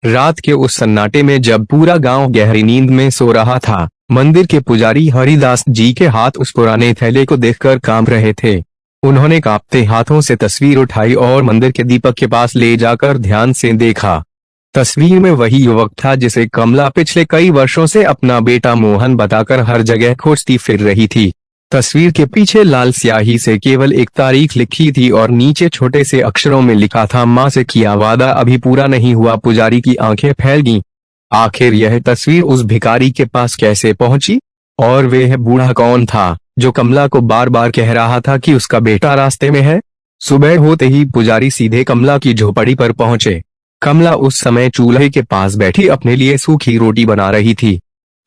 रात के उस सन्नाटे में जब पूरा गांव गहरी नींद में सो रहा था, मंदिर के पुजारी हरिदास जी के हाथ उस पुराने थैले को देखकर कांप रहे थे। उन्होंने कांपते हाथों से तस्वीर उठाई और मंदिर के दीपक के पास ले जाकर ध्यान से देखा। तस्वीर में वही युवक था जिसे कमला पिछले कई वर्षों से अपना बेटा मोहन बताकर हर जगह खोजती फिर रही थी। तस्वीर के पीछे लाल स्याही से केवल एक तारीख लिखी थी और नीचे छोटे से अक्षरों में लिखा था, माँ से किया वादा अभी पूरा नहीं हुआ। पुजारी की आंखें फैल गईं। आखिर यह तस्वीर उस भिखारी के पास कैसे पहुंची? और वह बूढ़ा कौन था जो कमला को बार बार कह रहा था कि उसका बेटा रास्ते में है? सुबह होते ही पुजारी सीधे कमला की झोपड़ी पर पहुंचे। कमला उस समय चूल्हे के पास बैठी अपने लिए सूखी रोटी बना रही थी।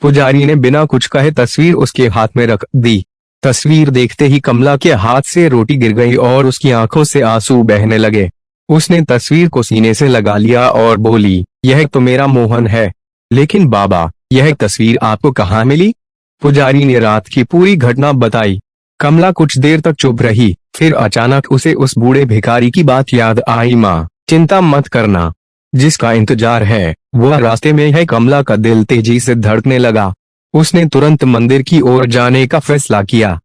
पुजारी ने बिना कुछ कहे तस्वीर उसके हाथ में रख दी। तस्वीर देखते ही कमला के हाथ से रोटी गिर गई और उसकी आंखों से आंसू बहने लगे। उसने तस्वीर को सीने से लगा लिया और बोली, यह तो मेरा मोहन है। लेकिन बाबा, यह तस्वीर आपको कहाँ मिली? पुजारी ने रात की पूरी घटना बताई। कमला कुछ देर तक चुप रही, फिर अचानक उसे उस बूढ़े भिखारी की बात याद आई। माँ, चिंता मत करना, जिसका इंतजार है वह रास्ते में है। कमला का दिल तेजी से धड़कने लगा। उसने तुरंत मंदिर की ओर जाने का फैसला किया।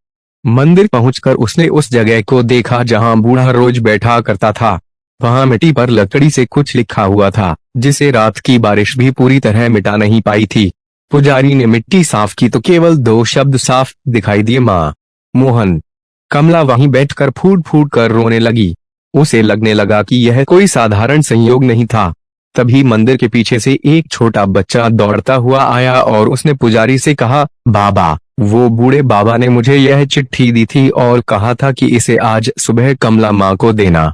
मंदिर पहुंचकर उसने उस जगह को देखा जहां बूढ़ा रोज बैठा करता था। वहां मिट्टी पर लकड़ी से कुछ लिखा हुआ था, जिसे रात की बारिश भी पूरी तरह मिटा नहीं पाई थी। पुजारी ने मिट्टी साफ की तो केवल 2 शब्द साफ दिखाई दिए, माँ, मोहन। कमला वहीं बैठकर फूट फूट कर रोने लगी। उसे लगने लगा कि यह कोई साधारण संयोग नहीं था। तभी मंदिर के पीछे से एक छोटा बच्चा दौड़ता हुआ आया और उसने पुजारी से कहा, बाबा, वो बूढ़े बाबा ने मुझे यह चिट्ठी दी थी और कहा था कि इसे आज सुबह कमला माँ को देना।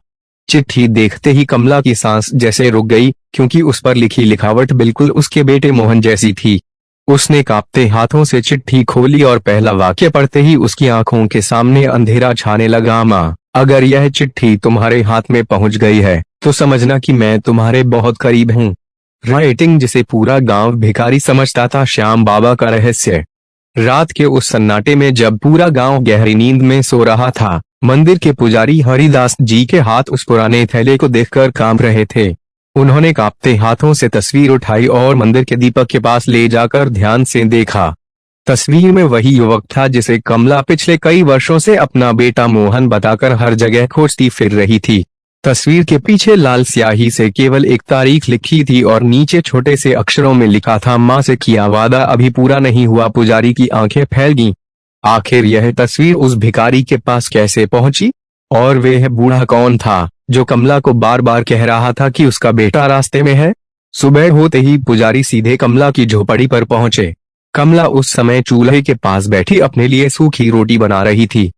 चिट्ठी देखते ही कमला की सांस जैसे रुक गई, क्योंकि उस पर लिखी लिखावट बिल्कुल उसके बेटे मोहन जैसी थी। उसने कांपते हाथों से चिट्ठी खोली और पहला वाक्य पढ़ते ही उसकी आंखों के सामने अंधेरा छाने लगा। माँ, अगर यह चिट्ठी तुम्हारे हाथ में पहुंच गई है तो समझना कि मैं तुम्हारे बहुत करीब हूँ। राइटिंग जिसे पूरा गांव भिखारी समझता था, श्याम बाबा का रहस्य। रात के उस सन्नाटे में जब पूरा गांव गहरी नींद में सो रहा था, मंदिर के पुजारी हरिदास जी के हाथ उस पुराने थैले को देखकर कांप रहे थे। उन्होंने कांपते हाथों से तस्वीर उठाई और मंदिर के दीपक के पास ले जाकर ध्यान से देखा। तस्वीर में वही युवक था जिसे कमला पिछले कई वर्षों से अपना बेटा मोहन बताकर हर जगह खोजती फिर रही थी। तस्वीर के पीछे लाल स्याही से केवल एक तारीख लिखी थी और नीचे छोटे से अक्षरों में लिखा था, माँ से किया वादा अभी पूरा नहीं हुआ। पुजारी की आंखें फैल गईं। आखिर यह तस्वीर उस भिखारी के पास कैसे पहुंची? और वह बूढ़ा कौन था जो कमला को बार बार कह रहा था कि उसका बेटा रास्ते में है? सुबह होते ही पुजारी सीधे कमला की झोपड़ी पर पहुंचे। कमला उस समय चूल्हे के पास बैठी अपने लिए सूखी रोटी बना रही थी।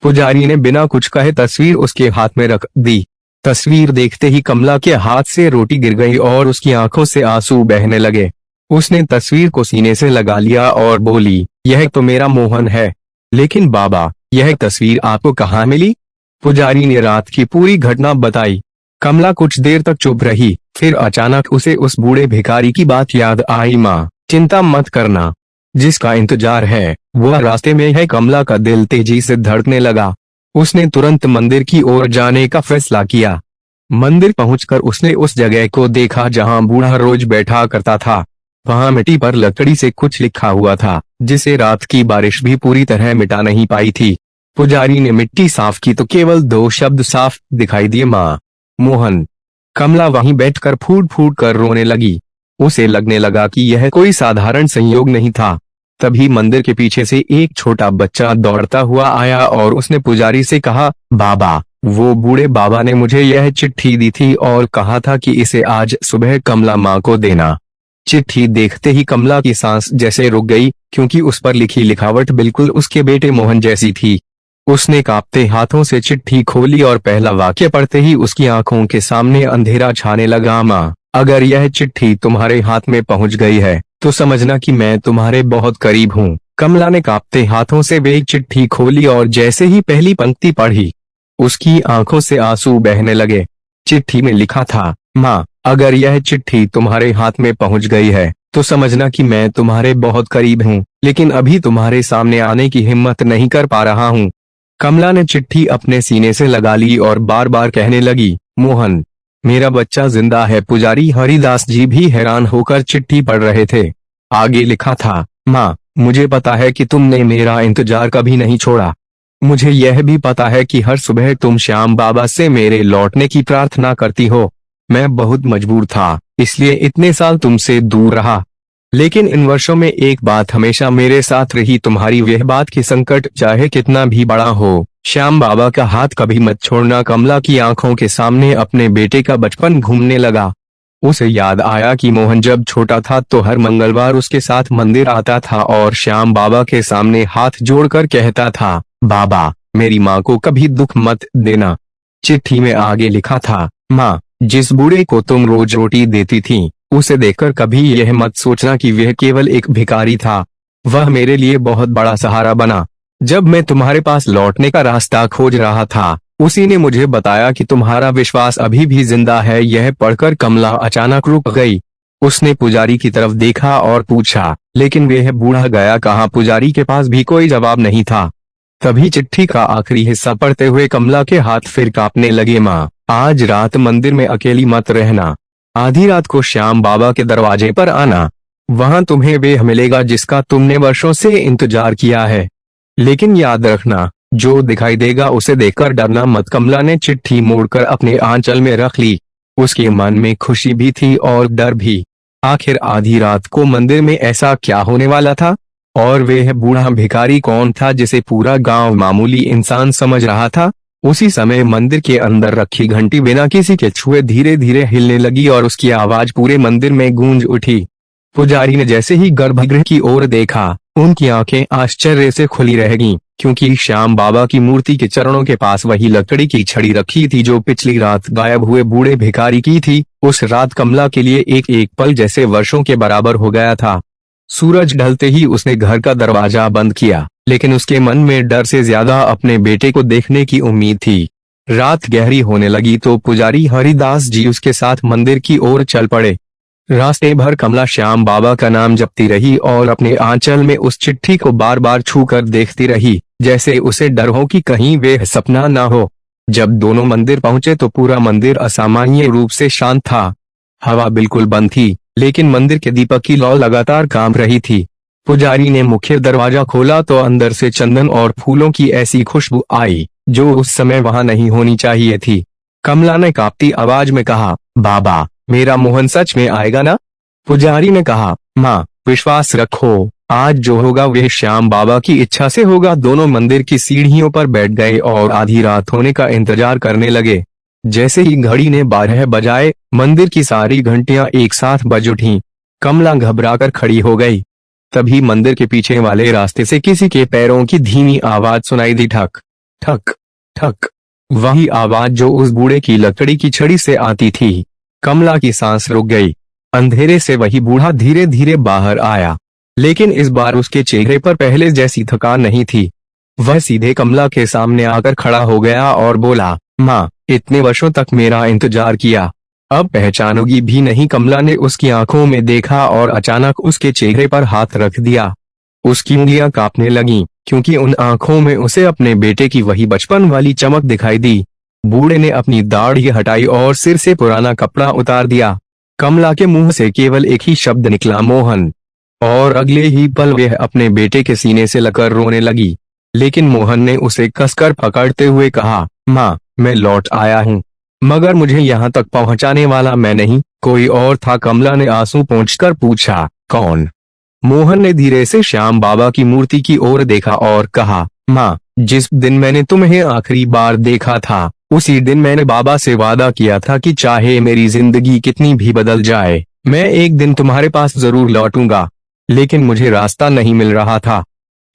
पुजारी ने बिना कुछ कहे तस्वीर उसके हाथ में रख दी। तस्वीर देखते ही कमला के हाथ से रोटी गिर गई और उसकी आंखों से आंसू बहने लगे। उसने तस्वीर को सीने से लगा लिया और बोली, यह तो मेरा मोहन है। लेकिन बाबा, यह तस्वीर आपको कहाँ मिली? पुजारी ने रात की पूरी घटना बताई। कमला कुछ देर तक चुप रही, फिर अचानक उसे उस बूढ़े भिखारी की बात याद आई। माँ, चिंता मत करना, जिसका इंतजार है वह रास्ते में है। कमला का दिल तेजी से धड़कने लगा। उसने तुरंत मंदिर की ओर जाने का फैसला किया। मंदिर पहुंचकर उसने उस जगह को देखा जहां बूढ़ा रोज बैठा करता था। वहां मिट्टी पर लकड़ी से कुछ लिखा हुआ था, जिसे रात की बारिश भी पूरी तरह मिटा नहीं पाई थी। पुजारी ने मिट्टी साफ की तो केवल 2 शब्द साफ दिखाई दिए, माँ, मोहन। कमला वहीं बैठकर फूट फूट कर रोने लगी। उसे लगने लगा कि यह कोई साधारण संयोग नहीं था। तभी मंदिर के पीछे से एक छोटा बच्चा दौड़ता हुआ आया और उसने पुजारी से कहा, बाबा, वो बूढ़े बाबा ने मुझे यह चिट्ठी दी थी और कहा था कि इसे आज सुबह कमला माँ को देना। चिट्ठी देखते ही कमला की सांस जैसे रुक गई, क्योंकि उस पर लिखी लिखावट बिल्कुल उसके बेटे मोहन जैसी थी। उसने कांपते हाथों से चिट्ठी खोली और पहला वाक्य पढ़ते ही उसकी आंखों के सामने अंधेरा छाने लगा। माँ, अगर यह चिट्ठी तुम्हारे हाथ में पहुंच गई है तो समझना कि मैं तुम्हारे बहुत करीब हूँ। कमला ने कांपते हाथों से वे चिट्ठी खोली और जैसे ही पहली पंक्ति पढ़ी, उसकी आंखों से आंसू बहने लगे। चिट्ठी में लिखा था, माँ, अगर यह चिट्ठी तुम्हारे हाथ में पहुंच गई है तो समझना कि मैं तुम्हारे बहुत करीब हूँ, लेकिन अभी तुम्हारे सामने आने की हिम्मत नहीं कर पा रहा हूँ। कमला ने चिट्ठी अपने सीने से लगा ली और बार बार कहने लगी, मोहन, मेरा बच्चा जिंदा है। पुजारी हरिदास जी भी हैरान होकर चिट्ठी पढ़ रहे थे। आगे लिखा था, माँ, मुझे पता है कि तुमने मेरा इंतजार कभी नहीं छोड़ा। मुझे यह भी पता है कि हर सुबह तुम श्याम बाबा से मेरे लौटने की प्रार्थना करती हो। मैं बहुत मजबूर था, इसलिए इतने साल तुमसे दूर रहा। लेकिन इन वर्षों में एक बात हमेशा मेरे साथ रही, तुम्हारी वह बात कि संकट चाहे कितना भी बड़ा हो, श्याम बाबा का हाथ कभी मत छोड़ना। कमला की आंखों के सामने अपने बेटे का बचपन घूमने लगा। उसे याद आया कि मोहन जब छोटा था तो हर मंगलवार उसके साथ मंदिर आता था और श्याम बाबा के सामने हाथ जोड़कर कहता था, बाबा, मेरी माँ को कभी दुख मत देना। चिट्ठी में आगे लिखा था, माँ, जिस बूढ़े को तुम रोज रोटी देती थी, उसे देखकर कभी यह मत सोचना कि वह केवल एक भिखारी था। वह मेरे लिए बहुत बड़ा सहारा बना। जब मैं तुम्हारे पास लौटने का रास्ता खोज रहा था, उसी ने मुझे बताया कि तुम्हारा विश्वास अभी भी जिंदा है। यह पढ़कर कमला अचानक रुक गई। उसने पुजारी की तरफ देखा और पूछा, लेकिन वह बूढ़ा गया कहाँ? पुजारी के पास भी कोई जवाब नहीं था। तभी चिट्ठी का आखिरी हिस्सा पढ़ते हुए कमला के हाथ फिर कांपने लगे। माँ, आज रात मंदिर में अकेली मत रहना। आधी रात को श्याम बाबा के दरवाजे पर आना। वहां तुम्हें वह मिलेगा जिसका तुमने वर्षों से इंतजार किया है। लेकिन याद रखना, जो दिखाई देगा उसे देखकर डरना मत। कमला ने चिट्ठी मोड़कर अपने आंचल में रख ली। उसके मन में खुशी भी थी और डर भी। आखिर आधी रात को मंदिर में ऐसा क्या होने वाला था? और वह बूढ़ा भिखारी कौन था जिसे पूरा गांव मामूली इंसान समझ रहा था? उसी समय मंदिर के अंदर रखी घंटी बिना किसी के छुए धीरे धीरे हिलने लगी और उसकी आवाज पूरे मंदिर में गूंज उठी। पुजारी ने जैसे ही गर्भगृह की ओर देखा, उनकी आंखें आश्चर्य से खुली रह गईं, क्योंकि श्याम बाबा की मूर्ति के चरणों के पास वही लकड़ी की छड़ी रखी थी जो पिछली रात गायब हुए बूढ़े भिखारी की थी। उस रात कमला के लिए एक एक पल जैसे वर्षों के बराबर हो गया था। सूरज ढलते ही उसने घर का दरवाजा बंद किया, लेकिन उसके मन में डर से ज्यादा अपने बेटे को देखने की उम्मीद थी। रात गहरी होने लगी तो पुजारी हरिदास जी उसके साथ मंदिर की ओर चल पड़े। रास्ते भर कमला श्याम बाबा का नाम जपती रही और अपने आंचल में उस चिट्ठी को बार बार छू कर देखती रही, जैसे उसे डर हो कि कहीं वे सपना ना हो। जब दोनों मंदिर पहुंचे तो पूरा मंदिर असामान्य रूप से शांत था। हवा बिल्कुल बंद थी, लेकिन मंदिर के दीपक की लौ लगातार काम रही थी। पुजारी ने मुख्य दरवाजा खोला तो अंदर से चंदन और फूलों की ऐसी खुशबू आई जो उस समय वहां नहीं होनी चाहिए थी। कमला ने कांपती आवाज में कहा, बाबा, मेरा मोहन सच में आएगा ना? पुजारी ने कहा, माँ, विश्वास रखो, आज जो होगा वह श्याम बाबा की इच्छा से होगा। दोनों मंदिर की सीढ़ियों पर बैठ गए और आधी रात होने का इंतजार करने लगे। जैसे ही घड़ी ने 12 बजाए, मंदिर की सारी घंटियां एक साथ बज उठीं। कमला घबराकर खड़ी हो गई। तभी मंदिर के पीछे वाले रास्ते से किसी के पैरों की धीमी आवाज सुनाई दी, ठक ठक ठक। वही आवाज जो उस बूढ़े की लकड़ी की छड़ी से आती थी। कमला की सांस रुक गई। अंधेरे से वही बूढ़ा धीरे धीरे बाहर आया, लेकिन इस बार उसके चेहरे पर पहले जैसी थकान नहीं थी। वह सीधे कमला के सामने आकर खड़ा हो गया और बोला, माँ, इतने वर्षों तक मेरा इंतजार किया, अब पहचानोगी भी नहीं? कमला ने उसकी आंखों में देखा और अचानक उसके चेहरे पर हाथ रख दिया। उसकी उंगलियां कांपने लगीं, क्योंकि उन आंखों में उसे अपने बेटे की वही बचपन वाली चमक दिखाई दी। बूढ़े ने अपनी दाढ़ी हटाई और सिर से पुराना कपड़ा उतार दिया। कमला के मुंह से केवल एक ही शब्द निकला, मोहन। और अगले ही पल वह अपने बेटे के सीने से लगकर रोने लगी। लेकिन मोहन ने उसे कसकर पकड़ते हुए कहा, माँ, मैं लौट आया हूँ, मगर मुझे यहाँ तक पहुँचाने वाला मैं नहीं, कोई और था। कमला ने आंसू पोंछकर पूछा, कौन? मोहन ने धीरे से श्याम बाबा की मूर्ति की ओर देखा और कहा, माँ, जिस दिन मैंने तुम्हें आखिरी बार देखा था, उसी दिन मैंने बाबा से वादा किया था कि चाहे मेरी जिंदगी कितनी भी बदल जाए, मैं एक दिन तुम्हारे पास जरूर लौटूंगा। लेकिन मुझे रास्ता नहीं मिल रहा था।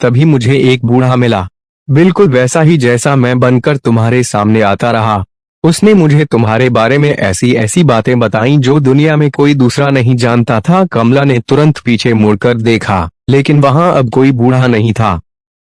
तभी मुझे एक बूढ़ा मिला, बिल्कुल वैसा ही जैसा मैं बनकर तुम्हारे सामने आता रहा। उसने मुझे तुम्हारे बारे में ऐसी ऐसी बातें बताईं जो दुनिया में कोई दूसरा नहीं जानता था। कमला ने तुरंत पीछे मुड़कर देखा, लेकिन वहां अब कोई बूढ़ा नहीं था।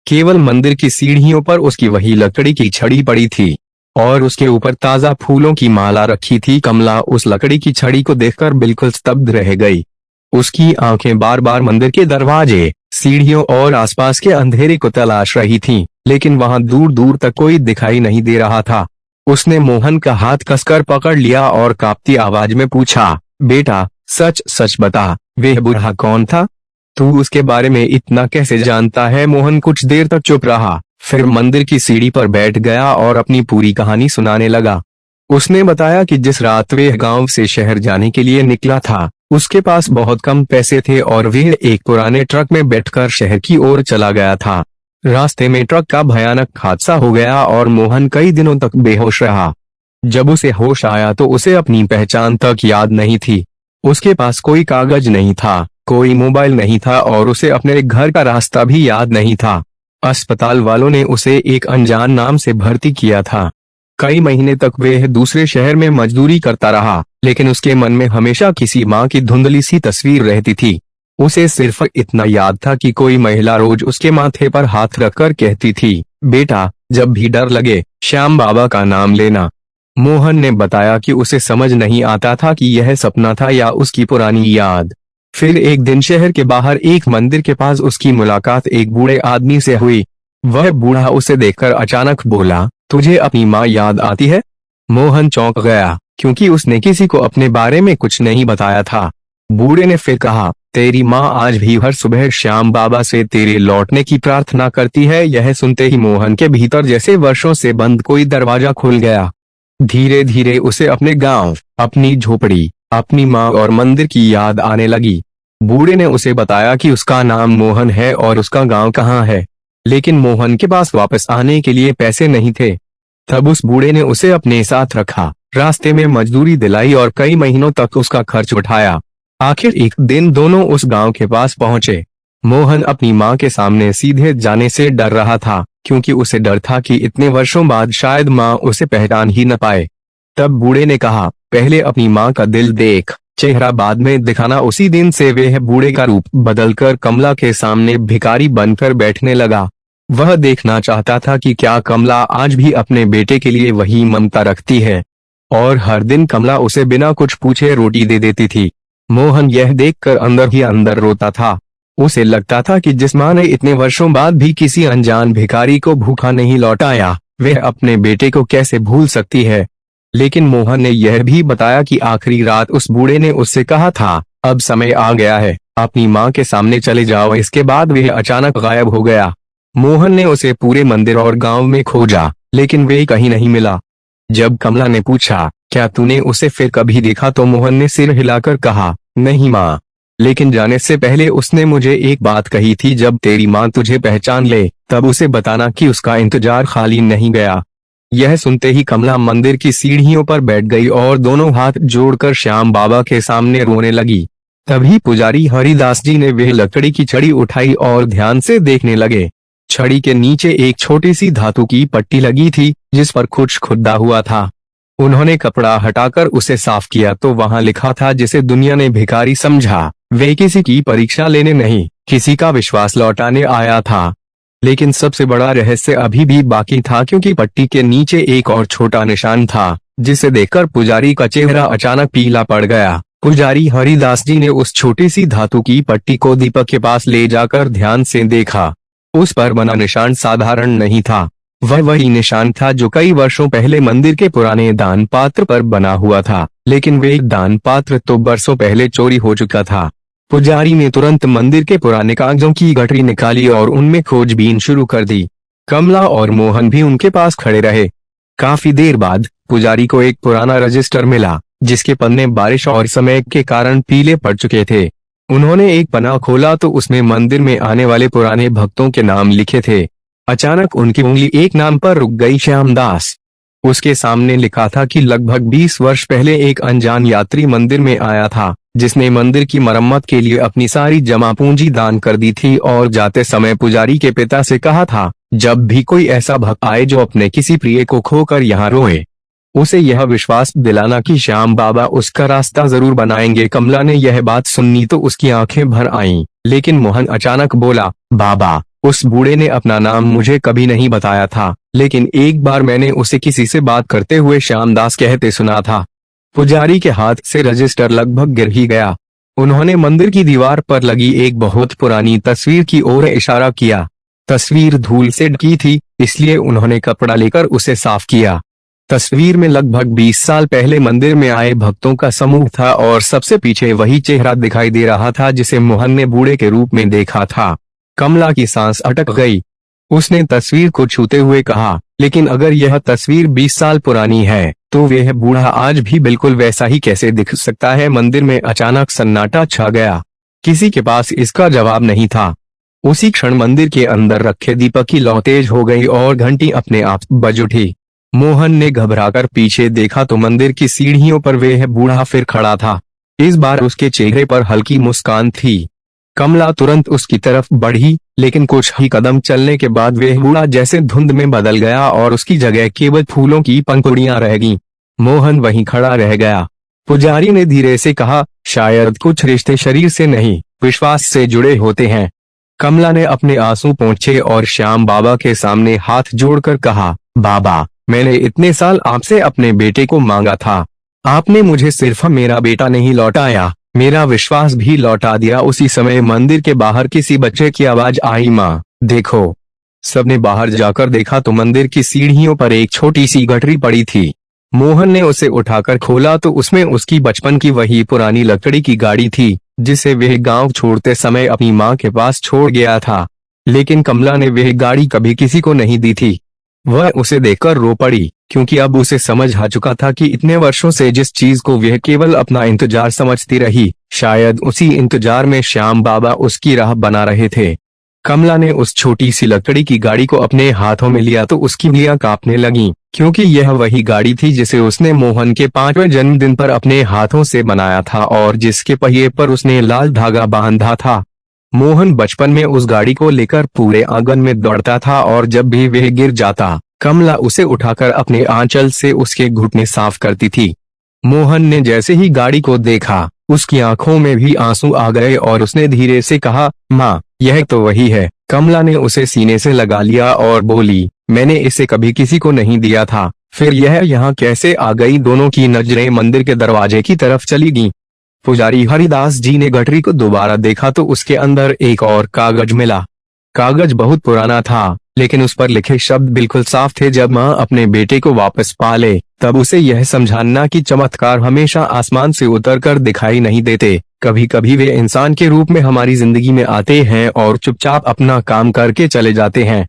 केवल मंदिर की सीढ़ियों पर उसकी वही लकड़ी की छड़ी पड़ी थी और उसके ऊपर ताजा फूलों की माला रखी थी। कमला उस लकड़ी की छड़ी को देखकर बिल्कुल स्तब्ध रह गई। उसकी आंखें बार बार मंदिर के दरवाजे, सीढ़ियों और आसपास के अंधेरे को तलाश रही थीं, लेकिन वहां दूर दूर तक कोई दिखाई नहीं दे रहा था। उसने मोहन का हाथ कसकर पकड़ लिया और कांपती आवाज में पूछा, बेटा सच सच बता, वह बूढ़ा कौन था? तू उसके बारे में इतना कैसे जानता है? मोहन कुछ देर तक चुप रहा, फिर मंदिर की सीढ़ी पर बैठ गया और अपनी पूरी कहानी सुनाने लगा। उसने बताया कि जिस रात वह गांव से शहर जाने के लिए निकला था, उसके पास बहुत कम पैसे थे और वह एक पुराने ट्रक में बैठकर शहर की ओर चला गया था। रास्ते में ट्रक का भयानक हादसा हो गया और मोहन कई दिनों तक बेहोश रहा। जब उसे होश आया तो उसे अपनी पहचान तक याद नहीं थी। उसके पास कोई कागज नहीं था, कोई मोबाइल नहीं था और उसे अपने घर का रास्ता भी याद नहीं था। अस्पताल वालों ने उसे एक अनजान नाम से भर्ती किया था। कई महीने तक वह दूसरे शहर में मजदूरी करता रहा, लेकिन उसके मन में हमेशा किसी माँ की धुंधली सी तस्वीर रहती थी। उसे सिर्फ इतना याद था कि कोई महिला रोज उसके माथे पर हाथ रखकर कहती थी, बेटा जब भी डर लगे श्याम बाबा का नाम लेना। मोहन ने बताया कि उसे समझ नहीं आता था कि यह सपना था या उसकी पुरानी याद। फिर एक दिन शहर के बाहर एक मंदिर के पास उसकी मुलाकात एक बूढ़े आदमी से हुई। वह बूढ़ा उसे देखकर अचानक बोला, तुझे अपनी माँ याद आती है? मोहन चौंक गया, क्योंकि उसने किसी को अपने बारे में कुछ नहीं बताया था। बूढ़े ने फिर कहा, तेरी माँ आज भी हर सुबह श्याम बाबा से तेरे लौटने की प्रार्थना करती है। यह सुनते ही मोहन के भीतर जैसे वर्षों से बंद कोई दरवाजा खुल गया। धीरे धीरे उसे अपने गांव, अपनी झोपड़ी, अपनी माँ और मंदिर की याद आने लगी। बूढ़े ने उसे बताया कि उसका नाम मोहन है और उसका गांव कहाँ है, लेकिन मोहन के पास वापस आने के लिए पैसे नहीं थे। तब उस बूढ़े ने उसे अपने साथ रखा, रास्ते में मजदूरी दिलाई और कई महीनों तक उसका खर्च उठाया। आखिर एक दिन दोनों उस गांव के पास पहुंचे। मोहन अपनी माँ के सामने सीधे जाने से डर रहा था, क्योंकि उसे डर था कि इतने वर्षों बाद शायद माँ उसे पहचान ही न पाए। तब बूढ़े ने कहा, पहले अपनी माँ का दिल देख, चेहरा बाद में दिखाना। उसी दिन से वह बूढ़े का रूप बदलकर कमला के सामने भिखारी बनकर बैठने लगा। वह देखना चाहता था कि क्या कमला आज भी अपने बेटे के लिए वही ममता रखती है, और हर दिन कमला उसे बिना कुछ पूछे रोटी दे देती थी। मोहन यह देखकर अंदर ही अंदर रोता था। उसे लगता था कि जिस माँ ने इतने वर्षों बाद भी किसी अनजान भिखारी को भूखा नहीं लौटाया, वह अपने बेटे को कैसे भूल सकती है। लेकिन मोहन ने यह भी बताया कि आखिरी रात उस बूढ़े ने उससे कहा था, अब समय आ गया है, अपनी माँ के सामने चले जाओ। इसके बाद वह अचानक गायब हो गया। मोहन ने उसे पूरे मंदिर और गांव में खोजा, लेकिन वह कहीं नहीं मिला। जब कमला ने पूछा, क्या तूने उसे फिर कभी देखा, तो मोहन ने सिर हिलाकर कहा, नहीं माँ, लेकिन जाने से पहले उसने मुझे एक बात कही थी, जब तेरी माँ तुझे पहचान ले तब उसे बताना कि उसका इंतजार खाली नहीं गया। यह सुनते ही कमला मंदिर की सीढ़ियों पर बैठ गई और दोनों हाथ जोड़कर श्याम बाबा के सामने रोने लगी। तभी पुजारी हरिदास जी ने वह लकड़ी की छड़ी उठाई और ध्यान से देखने लगे। छड़ी के नीचे एक छोटी सी धातु की पट्टी लगी थी, जिस पर कुछ खुदा हुआ था। उन्होंने कपड़ा हटाकर उसे साफ किया तो वहां लिखा था, जिसे दुनिया ने भिखारी समझा, वे किसी की परीक्षा लेने नहीं, किसी का विश्वास लौटाने आया था। लेकिन सबसे बड़ा रहस्य अभी भी बाकी था, क्योंकि पट्टी के नीचे एक और छोटा निशान था, जिसे देखकर पुजारी का चेहरा अचानक पीला पड़ गया। पुजारी हरिदास जी ने उस छोटी सी धातु की पट्टी को दीपक के पास ले जाकर ध्यान से देखा। उस पर बना निशान साधारण नहीं था, वह वही निशान था जो कई वर्षों पहले मंदिर के पुराने दान पात्र पर बना हुआ था। लेकिन वे दान पात्र तो बरसों पहले चोरी हो चुका था। पुजारी ने तुरंत मंदिर के पुराने कागजों की गठरी निकाली और उनमें खोजबीन शुरू कर दी। कमला और मोहन भी उनके पास खड़े रहे। काफी देर बाद पुजारी को एक पुराना रजिस्टर मिला, जिसके पन्ने बारिश और समय के कारण पीले पड़ चुके थे। उन्होंने एक पन्ना खोला तो उसमें मंदिर में आने वाले पुराने भक्तों के नाम लिखे थे। अचानक उनकी उंगली एक नाम पर रुक गई, श्यामदास। उसके सामने लिखा था कि लगभग 20 वर्ष पहले एक अनजान यात्री मंदिर में आया था, जिसने मंदिर की मरम्मत के लिए अपनी सारी जमा पूंजी दान कर दी थी और जाते समय पुजारी के पिता से कहा था, जब भी कोई ऐसा भक्त आए जो अपने किसी प्रिय को खोकर यहाँ रोए, उसे यह विश्वास दिलाना कि श्याम बाबा उसका रास्ता जरूर बनाएंगे। कमला ने यह बात सुनी तो उसकी आंखें भर आईं, लेकिन मोहन अचानक बोला, बाबा, उस बूढ़े ने अपना नाम मुझे कभी नहीं बताया था, लेकिन एक बार मैंने उसे किसी से बात करते हुए श्यामदास कहते सुना था। पुजारी के हाथ से रजिस्टर लगभग गिर ही गया। उन्होंने मंदिर की दीवार पर लगी एक बहुत पुरानी तस्वीर की ओर इशारा किया। तस्वीर धूल से ढकी थी, इसलिए उन्होंने कपड़ा लेकर उसे साफ किया। तस्वीर में लगभग 20 साल पहले मंदिर में आए भक्तों का समूह था और सबसे पीछे वही चेहरा दिखाई दे रहा था जिसे मोहन ने बूढ़े के रूप में देखा था। कमला की सांस अटक गई। उसने तस्वीर को छूते हुए कहा, लेकिन अगर यह तस्वीर 20 साल पुरानी है तो वह बूढ़ा आज भी बिल्कुल वैसा ही कैसे दिख सकता है। मंदिर में अचानक सन्नाटा छा गया। किसी के पास इसका जवाब नहीं था। उसी क्षण मंदिर के अंदर रखे दीपक की लौ तेज हो गई और घंटी अपने आप बज उठी। मोहन ने घबराकर पीछे देखा तो मंदिर की सीढ़ियों पर वह बूढ़ा फिर खड़ा था। इस बार उसके चेहरे पर हल्की मुस्कान थी। कमला तुरंत उसकी तरफ बढ़ी, लेकिन कुछ ही कदम चलने के बाद वह बूढ़ा जैसे धुंध में बदल गया और उसकी जगह केवल फूलों की पंखुड़ियां रह गईं। मोहन वहीं खड़ा रह गया। पुजारी ने धीरे से कहा, शायद कुछ रिश्ते शरीर से नहीं, विश्वास से जुड़े होते हैं। कमला ने अपने आंसू पोंछे और श्याम बाबा के सामने हाथ जोड़कर कहा, बाबा, मैंने इतने साल आपसे अपने बेटे को मांगा था। आपने मुझे सिर्फ मेरा बेटा नहीं लौटाया, मेरा विश्वास भी लौटा दिया। उसी समय मंदिर के बाहर किसी बच्चे की आवाज आई, माँ देखो। सबने बाहर जाकर देखा तो मंदिर की सीढ़ियों पर एक छोटी सी गठरी पड़ी थी। मोहन ने उसे उठाकर खोला तो उसमें उसकी बचपन की वही पुरानी लकड़ी की गाड़ी थी जिसे वह गांव छोड़ते समय अपनी माँ के पास छोड़ गया था। लेकिन कमला ने वह गाड़ी कभी किसी को नहीं दी थी। वह उसे देखकर रो पड़ी, क्योंकि अब उसे समझ आ चुका था कि इतने वर्षों से जिस चीज को वह केवल अपना इंतजार समझती रही, शायद उसी इंतजार में श्याम बाबा उसकी राह बना रहे थे। कमला ने उस छोटी सी लकड़ी की गाड़ी को अपने हाथों में लिया तो उसकी उंगलियां कांपने लगीं, क्योंकि यह वही गाड़ी थी जिसे उसने मोहन के 5वें जन्मदिन पर अपने हाथों से बनाया था और जिसके पहिए पर उसने लाल धागा बांधा था। मोहन बचपन में उस गाड़ी को लेकर पूरे आंगन में दौड़ता था और जब भी वह गिर जाता, कमला उसे उठाकर अपने आंचल से उसके घुटने साफ करती थी। मोहन ने जैसे ही गाड़ी को देखा, उसकी आंखों में भी आंसू आ गए और उसने धीरे से कहा, माँ, यह तो वही है। कमला ने उसे सीने से लगा लिया और बोली, मैंने इसे कभी किसी को नहीं दिया था, फिर यह यहाँ कैसे आ गई। दोनों की नजरें मंदिर के दरवाजे की तरफ चली गईं। पुजारी हरिदास जी ने गठरी को दोबारा देखा तो उसके अंदर एक और कागज मिला। कागज बहुत पुराना था, लेकिन उस पर लिखे शब्द बिल्कुल साफ थे, जब माँ अपने बेटे को वापस पाले तब उसे यह समझाना कि चमत्कार हमेशा आसमान से उतरकर दिखाई नहीं देते, कभी कभी वे इंसान के रूप में हमारी जिंदगी में आते हैं और चुपचाप अपना काम करके चले जाते हैं।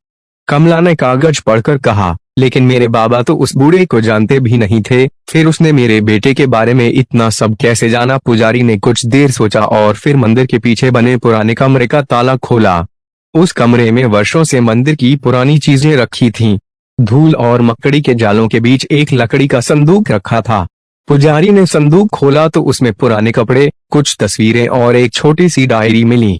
कमला ने कागज पढ़कर कहा, लेकिन मेरे बाबा तो उस बूढ़े को जानते भी नहीं थे, फिर उसने मेरे बेटे के बारे में इतना सब कैसे जाना। पुजारी ने कुछ देर सोचा और फिर मंदिर के पीछे बने पुराने कमरे का ताला खोला। उस कमरे में वर्षों से मंदिर की पुरानी चीजें रखी थीं। धूल और मकड़ी के जालों के बीच एक लकड़ी का संदूक रखा था। पुजारी ने संदूक खोला तो उसमें पुराने कपड़े, कुछ तस्वीरें और एक छोटी सी डायरी मिली।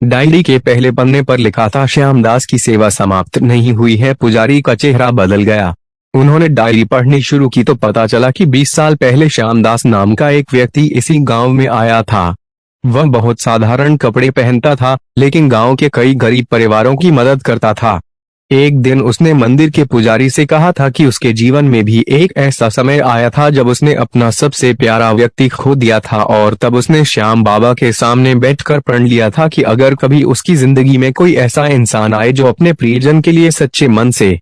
डायरी के पहले पन्ने पर लिखा था, श्यामदास की सेवा समाप्त नहीं हुई है। पुजारी का चेहरा बदल गया। उन्होंने डायरी पढ़नी शुरू की तो पता चला कि 20 साल पहले श्यामदास नाम का एक व्यक्ति इसी गांव में आया था। वह बहुत साधारण कपड़े पहनता था, लेकिन गांव के कई गरीब परिवारों की मदद करता था। एक दिन उसने मंदिर के पुजारी से कहा था कि उसके जीवन में भी एक ऐसा समय आया था जब उसने अपना सबसे प्यारा व्यक्ति खो दिया था, और तब उसने श्याम बाबा के सामने बैठकर प्रण लिया था कि अगर कभी उसकी जिंदगी में कोई ऐसा इंसान आए जो अपने प्रियजन के लिए सच्चे मन से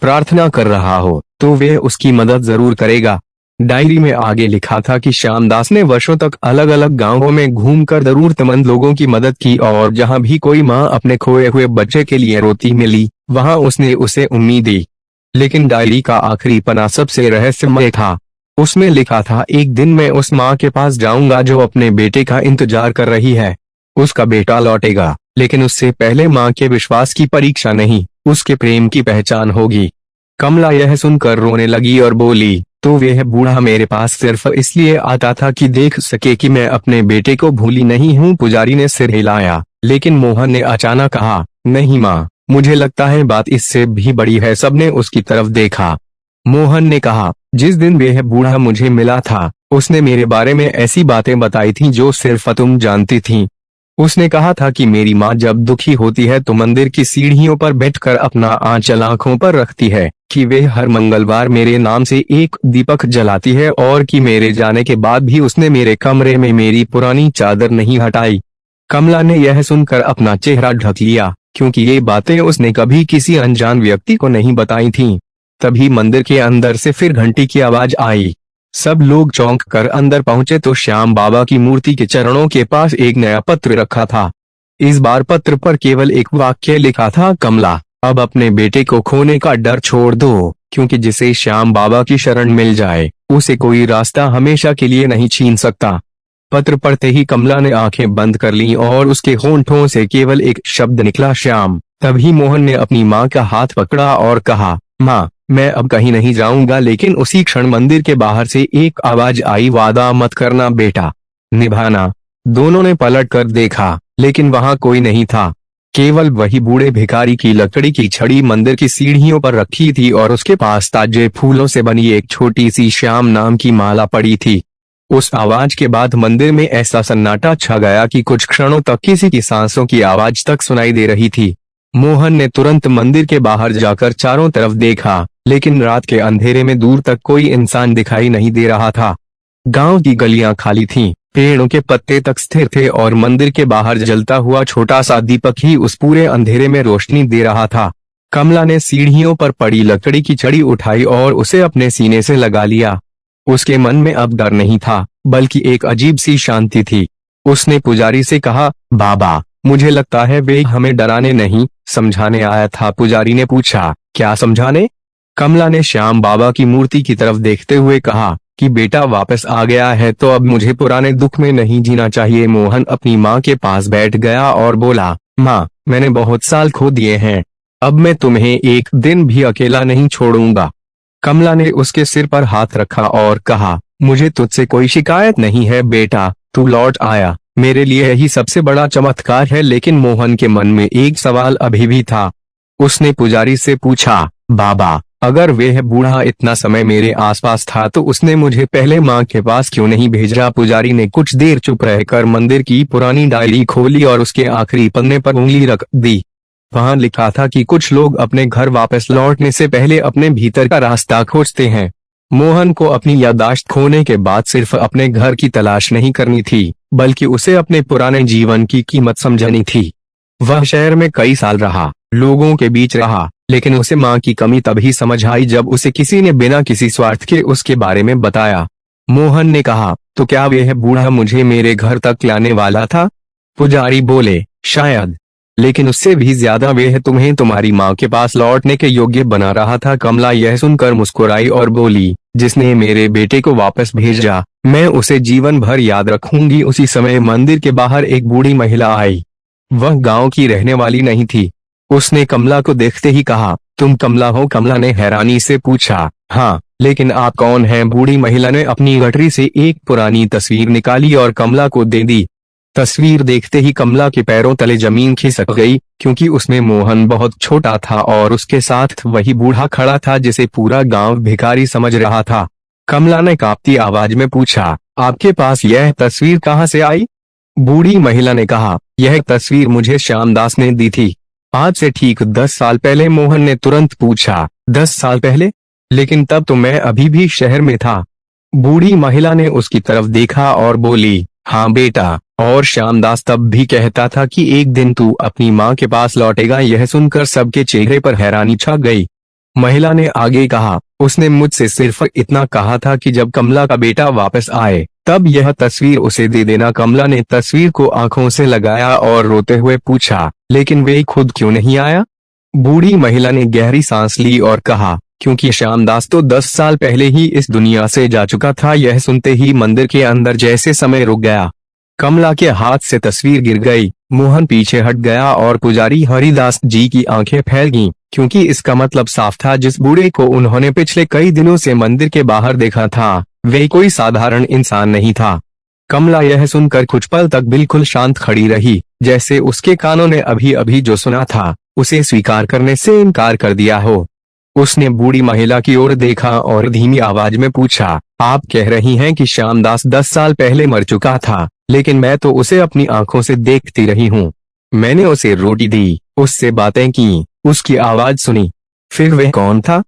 प्रार्थना कर रहा हो तो वह उसकी मदद जरूर करेगा। डायरी में आगे लिखा था कि श्यामदास ने वर्षों तक अलग अलग गांवों में घूमकर जरूरतमंद लोगों की मदद की, और जहां भी कोई मां अपने खोए हुए बच्चे के लिए रोती मिली, वहां उसने उसे उम्मीद दी। लेकिन डायरी का आखिरी पन्ना सबसे रहस्यमय था। उसमें लिखा था, एक दिन मैं उस माँ के पास जाऊंगा जो अपने बेटे का इंतजार कर रही है। उसका बेटा लौटेगा, लेकिन उससे पहले माँ के विश्वास की परीक्षा नहीं, उसके प्रेम की पहचान होगी। कमला यह सुनकर रोने लगी और बोली, तो वह बूढ़ा मेरे पास सिर्फ इसलिए आता था कि देख सके कि मैं अपने बेटे को भूली नहीं हूँ। पुजारी ने सिर हिलाया, लेकिन मोहन ने अचानक कहा, नहीं माँ, मुझे लगता है बात इससे भी बड़ी है। सबने उसकी तरफ देखा। मोहन ने कहा, जिस दिन वह बूढ़ा मुझे मिला था, उसने मेरे बारे में ऐसी बातें बताई थीं जो सिर्फ तुम जानती थीं। उसने कहा था कि मेरी माँ जब दुखी होती है तो मंदिर की सीढ़ियों पर बैठकर अपना आंचल आंखों पर रखती है, कि वे हर मंगलवार मेरे नाम से एक दीपक जलाती है, और कि मेरे जाने के बाद भी उसने मेरे कमरे में मेरी पुरानी चादर नहीं हटाई। कमला ने यह सुनकर अपना चेहरा ढक लिया, क्योंकि ये बातें उसने कभी किसी अनजान व्यक्ति को नहीं बताई थीं। तभी मंदिर के अंदर से फिर घंटी की आवाज आई। सब लोग चौंक कर अंदर पहुंचे तो श्याम बाबा की मूर्ति के चरणों के पास एक नया पत्र रखा था। इस बार पत्र पर केवल एक वाक्य लिखा था, कमला, अब अपने बेटे को खोने का डर छोड़ दो, क्योंकि जिसे श्याम बाबा की शरण मिल जाए उसे कोई रास्ता हमेशा के लिए नहीं छीन सकता। पत्र पढ़ते ही कमला ने आंखें बंद कर ली और उसके होंठों से केवल एक शब्द निकला, श्याम। तभी मोहन ने अपनी माँ का हाथ पकड़ा और कहा, माँ, मैं अब कहीं नहीं जाऊंगा। लेकिन उसी क्षण मंदिर के बाहर से एक आवाज आई, वादा मत करना बेटा, निभाना। दोनों ने पलट कर देखा, लेकिन वहां कोई नहीं था। केवल वही बूढ़े भिखारी की लकड़ी की छड़ी मंदिर की सीढ़ियों पर रखी थी और उसके पास ताजे फूलों से बनी एक छोटी सी श्याम नाम की माला पड़ी थी। उस आवाज के बाद मंदिर में ऐसा सन्नाटा छा गया कि कुछ क्षणों तक किसी की सांसों की आवाज तक सुनाई दे रही थी। मोहन ने तुरंत मंदिर के बाहर जाकर चारों तरफ देखा, लेकिन रात के अंधेरे में दूर तक कोई इंसान दिखाई नहीं दे रहा था। गांव की गलियां खाली थीं, पेड़ों के पत्ते तक स्थिर थे और मंदिर के बाहर जलता हुआ छोटा सा दीपक ही उस पूरे अंधेरे में रोशनी दे रहा था। कमला ने सीढ़ियों पर पड़ी लकड़ी की छड़ी उठाई और उसे अपने सीने से लगा लिया। उसके मन में अब डर नहीं था, बल्कि एक अजीब सी शांति थी। उसने पुजारी से कहा, बाबा, मुझे लगता है वे हमें डराने नहीं, समझाने आया था। पुजारी ने पूछा, क्या समझाने? कमला ने श्याम बाबा की मूर्ति की तरफ देखते हुए कहा कि बेटा वापस आ गया है तो अब मुझे पुराने दुख में नहीं जीना चाहिए। मोहन अपनी माँ के पास बैठ गया और बोला, माँ, मैंने बहुत साल खो दिए हैं, अब मैं तुम्हें एक दिन भी अकेला नहीं छोड़ूंगा। कमला ने उसके सिर पर हाथ रखा और कहा, मुझे तुझसे कोई शिकायत नहीं है बेटा, तू लौट आया, मेरे लिए यही सबसे बड़ा चमत्कार है। लेकिन मोहन के मन में एक सवाल अभी भी था। उसने पुजारी से पूछा, बाबा, अगर वह बूढ़ा इतना समय मेरे आसपास था तो उसने मुझे पहले माँ के पास क्यों नहीं भेजा? पुजारी ने कुछ देर चुप रहकर मंदिर की पुरानी डायरी खोली और उसके आखिरी पन्ने पर उंगली रख दी। वहां लिखा था कि कुछ लोग अपने घर वापस लौटने से पहले अपने भीतर का रास्ता खोजते हैं। मोहन को अपनी याददाश्त खोने के बाद सिर्फ अपने घर की तलाश नहीं करनी थी, बल्कि उसे अपने पुराने जीवन की कीमत समझनी थी। वह शहर में कई साल रहा, लोगों के बीच रहा, लेकिन उसे माँ की कमी तभी समझ आई जब उसे किसी ने बिना किसी स्वार्थ के उसके बारे में बताया। मोहन ने कहा, तो क्या वह बूढ़ा मुझे मेरे घर तक लाने वाला था? पुजारी बोले, शायद, लेकिन उससे भी ज्यादा वह तुम्हें तुम्हारी माँ के पास लौटने के योग्य बना रहा था। कमला यह सुनकर मुस्कुराई और बोली, जिसने मेरे बेटे को वापस भेजा, मैं उसे जीवन भर याद रखूंगी। उसी समय मंदिर के बाहर एक बूढ़ी महिला आई। वह गांव की रहने वाली नहीं थी। उसने कमला को देखते ही कहा, तुम कमला हो? कमला ने हैरानी से पूछा, हाँ, लेकिन आप कौन हैं? बूढ़ी महिला ने अपनी गठरी से एक पुरानी तस्वीर निकाली और कमला को दे दी। तस्वीर देखते ही कमला के पैरों तले जमीन खिसक गई, क्योंकि उसमें मोहन बहुत छोटा था और उसके साथ वही बूढ़ा खड़ा था जिसे पूरा गांव भिखारी समझ रहा था। कमला ने कांपती आवाज में पूछा, आपके पास यह तस्वीर कहाँ से आई? बूढ़ी महिला ने कहा, यह तस्वीर मुझे श्यामदास ने दी थी, आज से ठीक 10 साल पहले। मोहन ने तुरंत पूछा, 10 साल पहले? लेकिन तब तो मैं अभी भी शहर में था। बूढ़ी महिला ने उसकी तरफ देखा और बोली, हाँ बेटा, और श्यामदास तब भी कहता था कि एक दिन तू अपनी माँ के पास लौटेगा। यह सुनकर सबके चेहरे पर हैरानी छा गई। महिला ने आगे कहा, उसने मुझसे सिर्फ इतना कहा था कि जब कमला का बेटा वापस आए तब यह तस्वीर उसे दे देना। कमला ने तस्वीर को आंखों से लगाया और रोते हुए पूछा, लेकिन वे खुद क्यों नहीं आया? बूढ़ी महिला ने गहरी सांस ली और कहा, क्योंकि श्यामदास तो 10 साल पहले ही इस दुनिया से जा चुका था। यह सुनते ही मंदिर के अंदर जैसे समय रुक गया। कमला के हाथ से तस्वीर गिर गई। मोहन पीछे हट गया और पुजारी हरिदास जी की आंखें फैल गईं, क्योंकि इसका मतलब साफ था, जिस बूढ़े को उन्होंने पिछले कई दिनों से मंदिर के बाहर देखा था वे कोई साधारण इंसान नहीं था। कमला यह सुनकर कुछ पल तक बिल्कुल शांत खड़ी रही, जैसे उसके कानों ने अभी अभी जो सुना था उसे स्वीकार करने से इनकार कर दिया हो। उसने बूढ़ी महिला की ओर देखा और धीमी आवाज में पूछा, आप कह रही हैं कि श्यामदास 10 साल पहले मर चुका था, लेकिन मैं तो उसे अपनी आंखों से देखती रही हूँ। मैंने उसे रोटी दी, उससे बातें की, उसकी आवाज सुनी। फिर वह कौन था?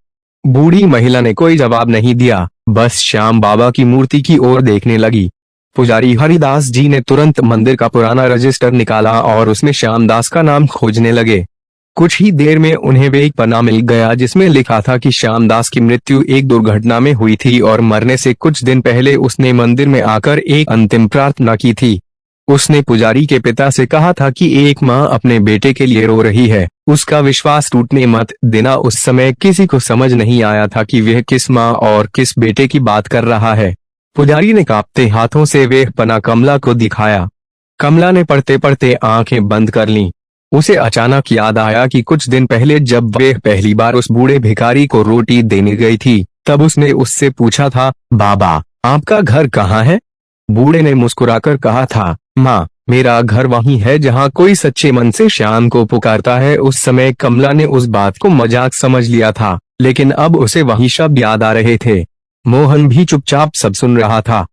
बूढ़ी महिला ने कोई जवाब नहीं दिया, बस श्याम बाबा की मूर्ति की ओर देखने लगी। पुजारी हरिदास जी ने तुरंत मंदिर का पुराना रजिस्टर निकाला और उसमें श्यामदास का नाम खोजने लगे। कुछ ही देर में उन्हें वे एक पन्ना मिल गया जिसमें लिखा था कि श्यामदास की मृत्यु एक दुर्घटना में हुई थी और मरने से कुछ दिन पहले उसने मंदिर में आकर एक अंतिम प्रार्थना की थी। उसने पुजारी के पिता से कहा था कि एक माँ अपने बेटे के लिए रो रही है, उसका विश्वास टूटने मत देना। उस समय किसी को समझ नहीं आया था कि वह किस माँ और किस बेटे की बात कर रहा है। पुजारी ने कांपते हाथों से वह पन्ना कमला को दिखाया। कमला ने पढ़ते पढ़ते आंखें बंद कर लीं। उसे अचानक याद आया कि कुछ दिन पहले जब वह पहली बार उस बूढ़े भिखारी को रोटी देने गई थी, तब उसने उससे पूछा था, बाबा, आपका घर कहाँ है? बूढ़े ने मुस्कुराकर कहा था, माँ, मेरा घर वहीं है जहाँ कोई सच्चे मन से श्याम को पुकारता है। उस समय कमला ने उस बात को मजाक समझ लिया था, लेकिन अब उसे वही शब्द याद आ रहे थे। मोहन भी चुपचाप सब सुन रहा था।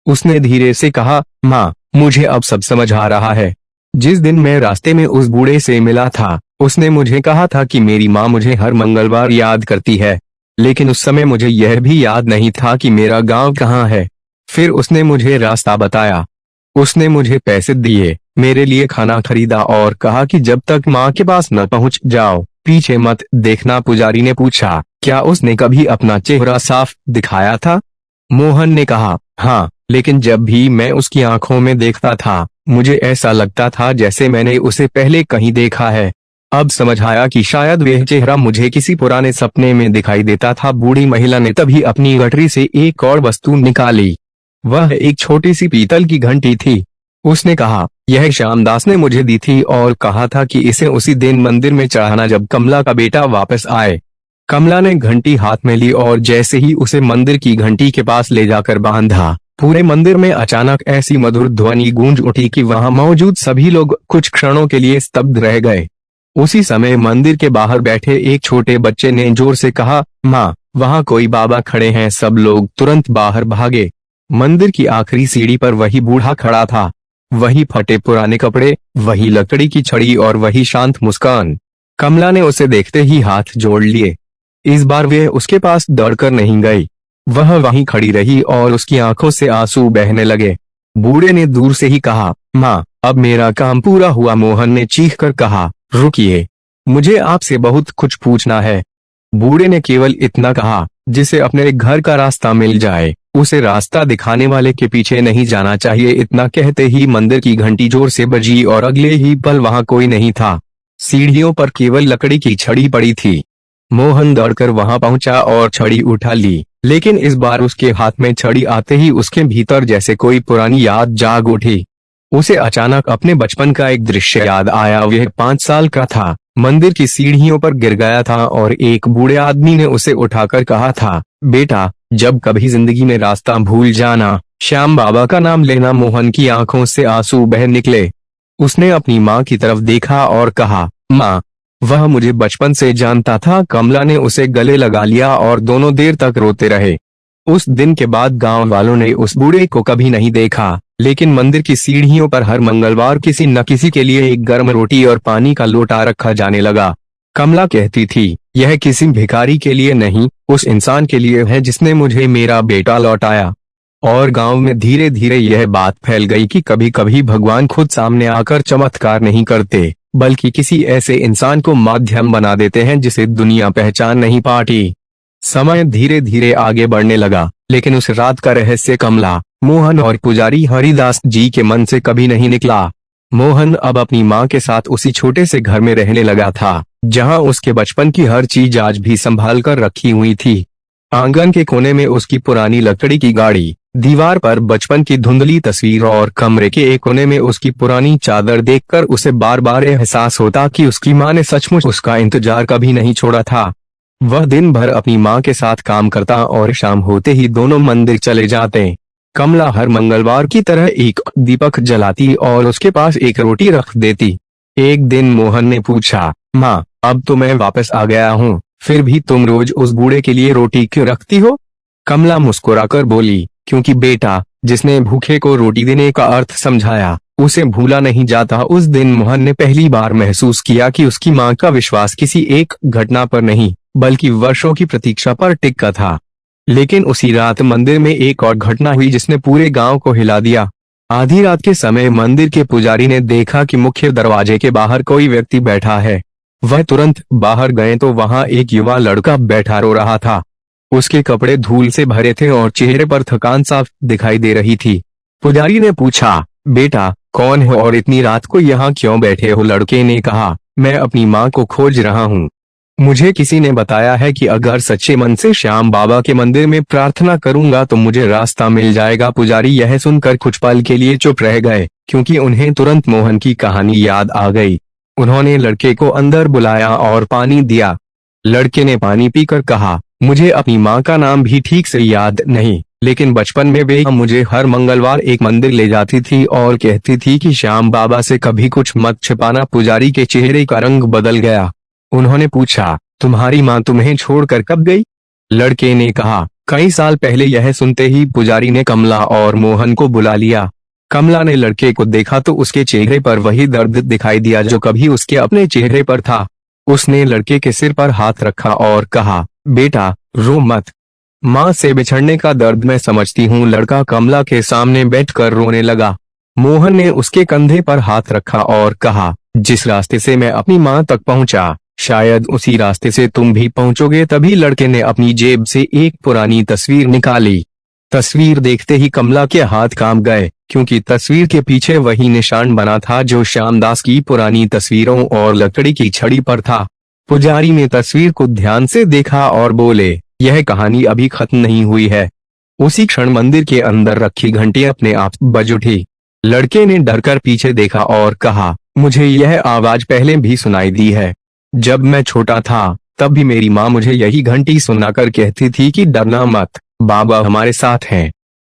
उसने धीरे से कहा, माँ, मुझे अब सब समझ आ रहा है। जिस दिन मैं रास्ते में उस बूढ़े से मिला था, उसने मुझे कहा था कि मेरी माँ मुझे हर मंगलवार याद करती है, लेकिन उस समय मुझे यह भी याद नहीं था कि मेरा गांव कहाँ है। फिर उसने मुझे रास्ता बताया। उसने मुझे पैसे दिए, मेरे लिए खाना खरीदा और कहा कि जब तक माँ के पास न पहुँच जाओ, पीछे मत देखना। पुजारी ने पूछा, क्या उसने कभी अपना चेहरा साफ दिखाया था? मोहन ने कहा, हाँ, लेकिन जब भी मैं उसकी आंखों में देखता था, मुझे ऐसा लगता था जैसे मैंने उसे पहले कहीं देखा है। अब समझ आया कि शायद वह चेहरा मुझे किसी पुराने सपने में दिखाई देता था। बूढ़ी महिला ने तभी अपनी गठरी से एक और वस्तु निकाली। वह एक छोटी सी पीतल की घंटी थी। उसने कहा, यह श्यामदास ने मुझे दी थी और कहा था कि इसे उसी दिन मंदिर में चढ़ाना जब कमला का बेटा वापस आए। कमला ने घंटी हाथ में ली और जैसे ही उसे मंदिर की घंटी के पास ले जाकर बांधा, पूरे मंदिर में अचानक ऐसी मधुर ध्वनि गूंज उठी कि वहां मौजूद सभी लोग कुछ क्षणों के लिए स्तब्ध रह गए। उसी समय मंदिर के बाहर बैठे एक छोटे बच्चे ने जोर से कहा, माँ, वहां कोई बाबा खड़े हैं। सब लोग तुरंत बाहर भागे। मंदिर की आखिरी सीढ़ी पर वही बूढ़ा खड़ा था, वही फटे पुराने कपड़े, वही लकड़ी की छड़ी और वही शांत मुस्कान। कमला ने उसे देखते ही हाथ जोड़ लिए। इस बार वे उसके पास दौड़कर नहीं गई, वह वहीं खड़ी रही और उसकी आंखों से आंसू बहने लगे। बूढ़े ने दूर से ही कहा, माँ, अब मेरा काम पूरा हुआ। मोहन ने चीखकर कहा, रुकिए, मुझे आपसे बहुत कुछ पूछना है। बूढ़े ने केवल इतना कहा, जिसे अपने घर का रास्ता मिल जाए, उसे रास्ता दिखाने वाले के पीछे नहीं जाना चाहिए। इतना कहते ही मंदिर की घंटी जोर से बजी और अगले ही पल वहां कोई नहीं था। सीढ़ियों पर केवल लकड़ी की छड़ी पड़ी थी। मोहन दौड़कर वहां पहुंचा और छड़ी उठा ली, लेकिन इस बार उसके हाथ में छड़ी आते ही उसके भीतर जैसे कोई पुरानी याद जाग उठी। उसे अचानक अपने बचपन का एक दृश्य याद आया। वह 5 साल का था, मंदिर की सीढ़ियों पर गिर गया था और एक बूढ़े आदमी ने उसे उठाकर कहा था, बेटा, जब कभी जिंदगी में रास्ता भूल जाना, श्याम बाबा का नाम लेना। मोहन की आंखों से आंसू बह निकले। उसने अपनी माँ की तरफ देखा और कहा, माँ, वह मुझे बचपन से जानता था। कमला ने उसे गले लगा लिया और दोनों देर तक रोते रहे। उस दिन के बाद गांव वालों ने उस बूढ़े को कभी नहीं देखा, लेकिन मंदिर की सीढ़ियों पर हर मंगलवार किसी न किसी के लिए एक गर्म रोटी और पानी का लोटा रखा जाने लगा। कमला कहती थी, यह किसी भिखारी के लिए नहीं, उस इंसान के लिए है जिसने मुझे मेरा बेटा लौटाया। और गांव में धीरे धीरे यह बात फैल गई कि कभी कभी भगवान खुद सामने आकर चमत्कार नहीं करते, बल्कि किसी ऐसे इंसान को माध्यम बना देते हैं जिसे दुनिया पहचान नहीं पाती। समय धीरे धीरे आगे बढ़ने लगा, लेकिन उस रात का रहस्य कमला, मोहन और पुजारी हरिदास जी के मन से कभी नहीं निकला। मोहन अब अपनी माँ के साथ उसी छोटे से घर में रहने लगा था, जहाँ उसके बचपन की हर चीज आज भी संभाल कर रखी हुई थी। आंगन के कोने में उसकी पुरानी लकड़ी की गाड़ी, दीवार पर बचपन की धुंधली तस्वीर और कमरे के एक कोने में उसकी पुरानी चादर देखकर उसे बार बार एहसास होता कि उसकी माँ ने सचमुच उसका इंतजार कभी नहीं छोड़ा था। वह दिन भर अपनी माँ के साथ काम करता और शाम होते ही दोनों मंदिर चले जाते। कमला हर मंगलवार की तरह एक दीपक जलाती और उसके पास एक रोटी रख देती। एक दिन मोहन ने पूछा, माँ, अब तो मैं वापस आ गया हूँ, फिर भी तुम रोज उस बूढ़े के लिए रोटी क्यों रखती हो? कमला मुस्कुराकर बोली, क्योंकि बेटा, जिसने भूखे को रोटी देने का अर्थ समझाया, उसे भूला नहीं जाता। उस दिन मोहन ने पहली बार महसूस किया कि उसकी माँ का विश्वास किसी एक घटना पर नहीं, बल्कि वर्षों की प्रतीक्षा पर टिका था। लेकिन उसी रात मंदिर में एक और घटना हुई जिसने पूरे गांव को हिला दिया। आधी रात के समय मंदिर के पुजारी ने देखा कि मुख्य दरवाजे के बाहर कोई व्यक्ति बैठा है। वह तुरंत बाहर गए तो वहां एक युवा लड़का बैठा रो रहा था। उसके कपड़े धूल से भरे थे और चेहरे पर थकान साफ दिखाई दे रही थी। पुजारी ने पूछा, बेटा कौन हो और इतनी रात को यहाँ क्यों बैठे हो? लड़के ने कहा, मैं अपनी माँ को खोज रहा हूँ। मुझे किसी ने बताया है कि अगर सच्चे मन से श्याम बाबा के मंदिर में प्रार्थना करूंगा तो मुझे रास्ता मिल जाएगा। पुजारी यह सुनकर कुछ पल के लिए चुप रह गए, क्योंकि उन्हें तुरंत मोहन की कहानी याद आ गई। उन्होंने लड़के को अंदर बुलाया और पानी दिया। लड़के ने पानी पीकर कहा, मुझे अपनी माँ का नाम भी ठीक से याद नहीं, लेकिन बचपन में वे मुझे हर मंगलवार एक मंदिर ले जाती थी और कहती थी कि श्याम बाबा से कभी कुछ मत छिपाना। पुजारी के चेहरे का रंग बदल गया। उन्होंने पूछा, तुम्हारी माँ तुम्हें छोड़कर कब गई? लड़के ने कहा, कई साल पहले। यह सुनते ही पुजारी ने कमला और मोहन को बुला लिया। कमला ने लड़के को देखा तो उसके चेहरे पर वही दर्द दिखाई दिया जो कभी उसके अपने चेहरे पर था। उसने लड़के के सिर पर हाथ रखा और कहा, बेटा रो मत, माँ से बिछड़ने का दर्द मैं समझती हूँ। लड़का कमला के सामने बैठकर रोने लगा। मोहन ने उसके कंधे पर हाथ रखा और कहा, जिस रास्ते से मैं अपनी माँ तक पहुँचा, शायद उसी रास्ते से तुम भी पहुँचोगे। तभी लड़के ने अपनी जेब से एक पुरानी तस्वीर निकाली। तस्वीर देखते ही कमला के हाथ कांप गए, क्योंकि तस्वीर के पीछे वही निशान बना था जो श्यामदास की पुरानी तस्वीरों और लकड़ी की छड़ी पर था। पुजारी ने तस्वीर को ध्यान से देखा और बोले, यह कहानी अभी खत्म नहीं हुई है। उसी क्षण मंदिर के अंदर रखी घंटी अपने आप बज उठी। लड़के ने डरकर पीछे देखा और कहा, मुझे यह आवाज पहले भी सुनाई दी है। जब मैं छोटा था तब भी मेरी माँ मुझे यही घंटी सुनाकर कहती थी कि डरना मत, बाबा हमारे साथ हैं।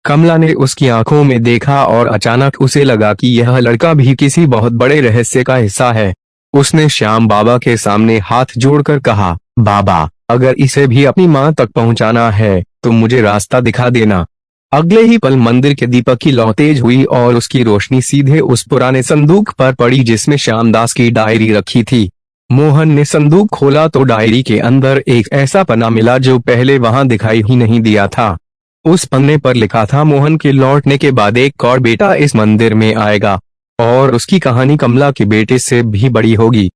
कमला ने उसकी आंखों में देखा और अचानक उसे लगा कि यह लड़का भी किसी बहुत बड़े रहस्य का हिस्सा है। उसने श्याम बाबा के सामने हाथ जोड़कर कहा, बाबा अगर इसे भी अपनी माँ तक पहुँचाना है तो मुझे रास्ता दिखा देना। अगले ही पल मंदिर के दीपक की लौ तेज हुई और उसकी रोशनी सीधे उस पुराने संदूक पर पड़ी जिसमें श्यामदास की डायरी रखी थी। मोहन ने संदूक खोला तो डायरी के अंदर एक ऐसा पन्ना मिला जो पहले वहां दिखाई ही नहीं दिया था। उस पन्ने पर लिखा था, मोहन के लौटने के बाद एक और बेटा इस मंदिर में आएगा और उसकी कहानी कमला के बेटे से भी बड़ी होगी।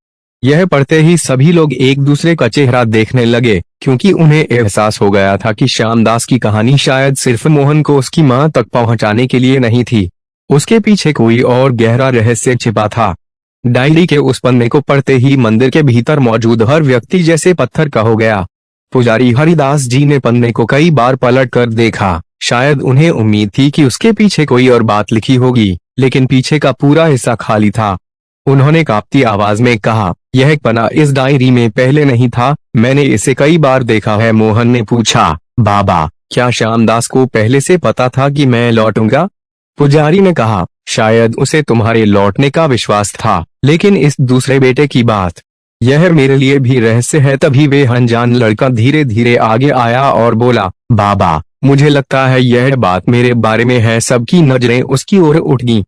यह पढ़ते ही सभी लोग एक दूसरे का चेहरा देखने लगे, क्योंकि उन्हें एहसास हो गया था कि श्यामदास की कहानी शायद सिर्फ मोहन को उसकी मां तक पहुंचाने के लिए नहीं थी। उसके पीछे कोई और गहरा रहस्य छिपा था। डायरी के उस पन्ने को पढ़ते ही मंदिर के भीतर मौजूद हर व्यक्ति जैसे पत्थर का हो गया। पुजारी हरिदास जी ने पन्ने को कई बार पलट कर देखा। शायद उन्हें उम्मीद थी कि उसके पीछे कोई और बात लिखी होगी, लेकिन पीछे का पूरा हिस्सा खाली था। उन्होंने कांपती आवाज में कहा, यह पन्ना इस डायरी में पहले नहीं था, मैंने इसे कई बार देखा है। मोहन ने पूछा, बाबा क्या श्यामदास को पहले से पता था कि मैं लौटूंगा? पुजारी ने कहा, शायद उसे तुम्हारे लौटने का विश्वास था, लेकिन इस दूसरे बेटे की बात, यह मेरे लिए भी रहस्य है। तभी वे अनजान लड़का धीरे धीरे आगे आया और बोला, बाबा मुझे लगता है यह बात मेरे बारे में है। सबकी नजरें उसकी ओर उठ गईं।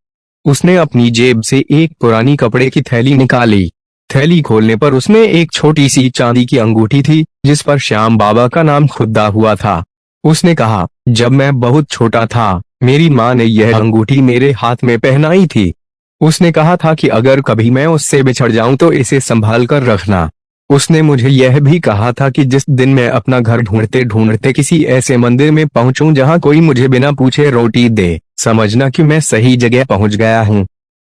उसने अपनी जेब से एक पुरानी कपड़े की थैली निकाली। थैली खोलने पर उसमें एक छोटी सी चांदी की अंगूठी थी, जिस पर श्याम बाबा का नाम खुदा हुआ था। उसने कहा, जब मैं बहुत छोटा था मेरी माँ ने यह अंगूठी मेरे हाथ में पहनाई थी। उसने कहा था कि अगर कभी मैं उससे बिछड़ जाऊं तो इसे संभाल कर रखना। उसने मुझे यह भी कहा था कि जिस दिन मैं अपना घर ढूंढते ढूंढते किसी ऐसे मंदिर में पहुंचूं जहां कोई मुझे बिना पूछे रोटी दे, समझना कि मैं सही जगह पहुंच गया हूं।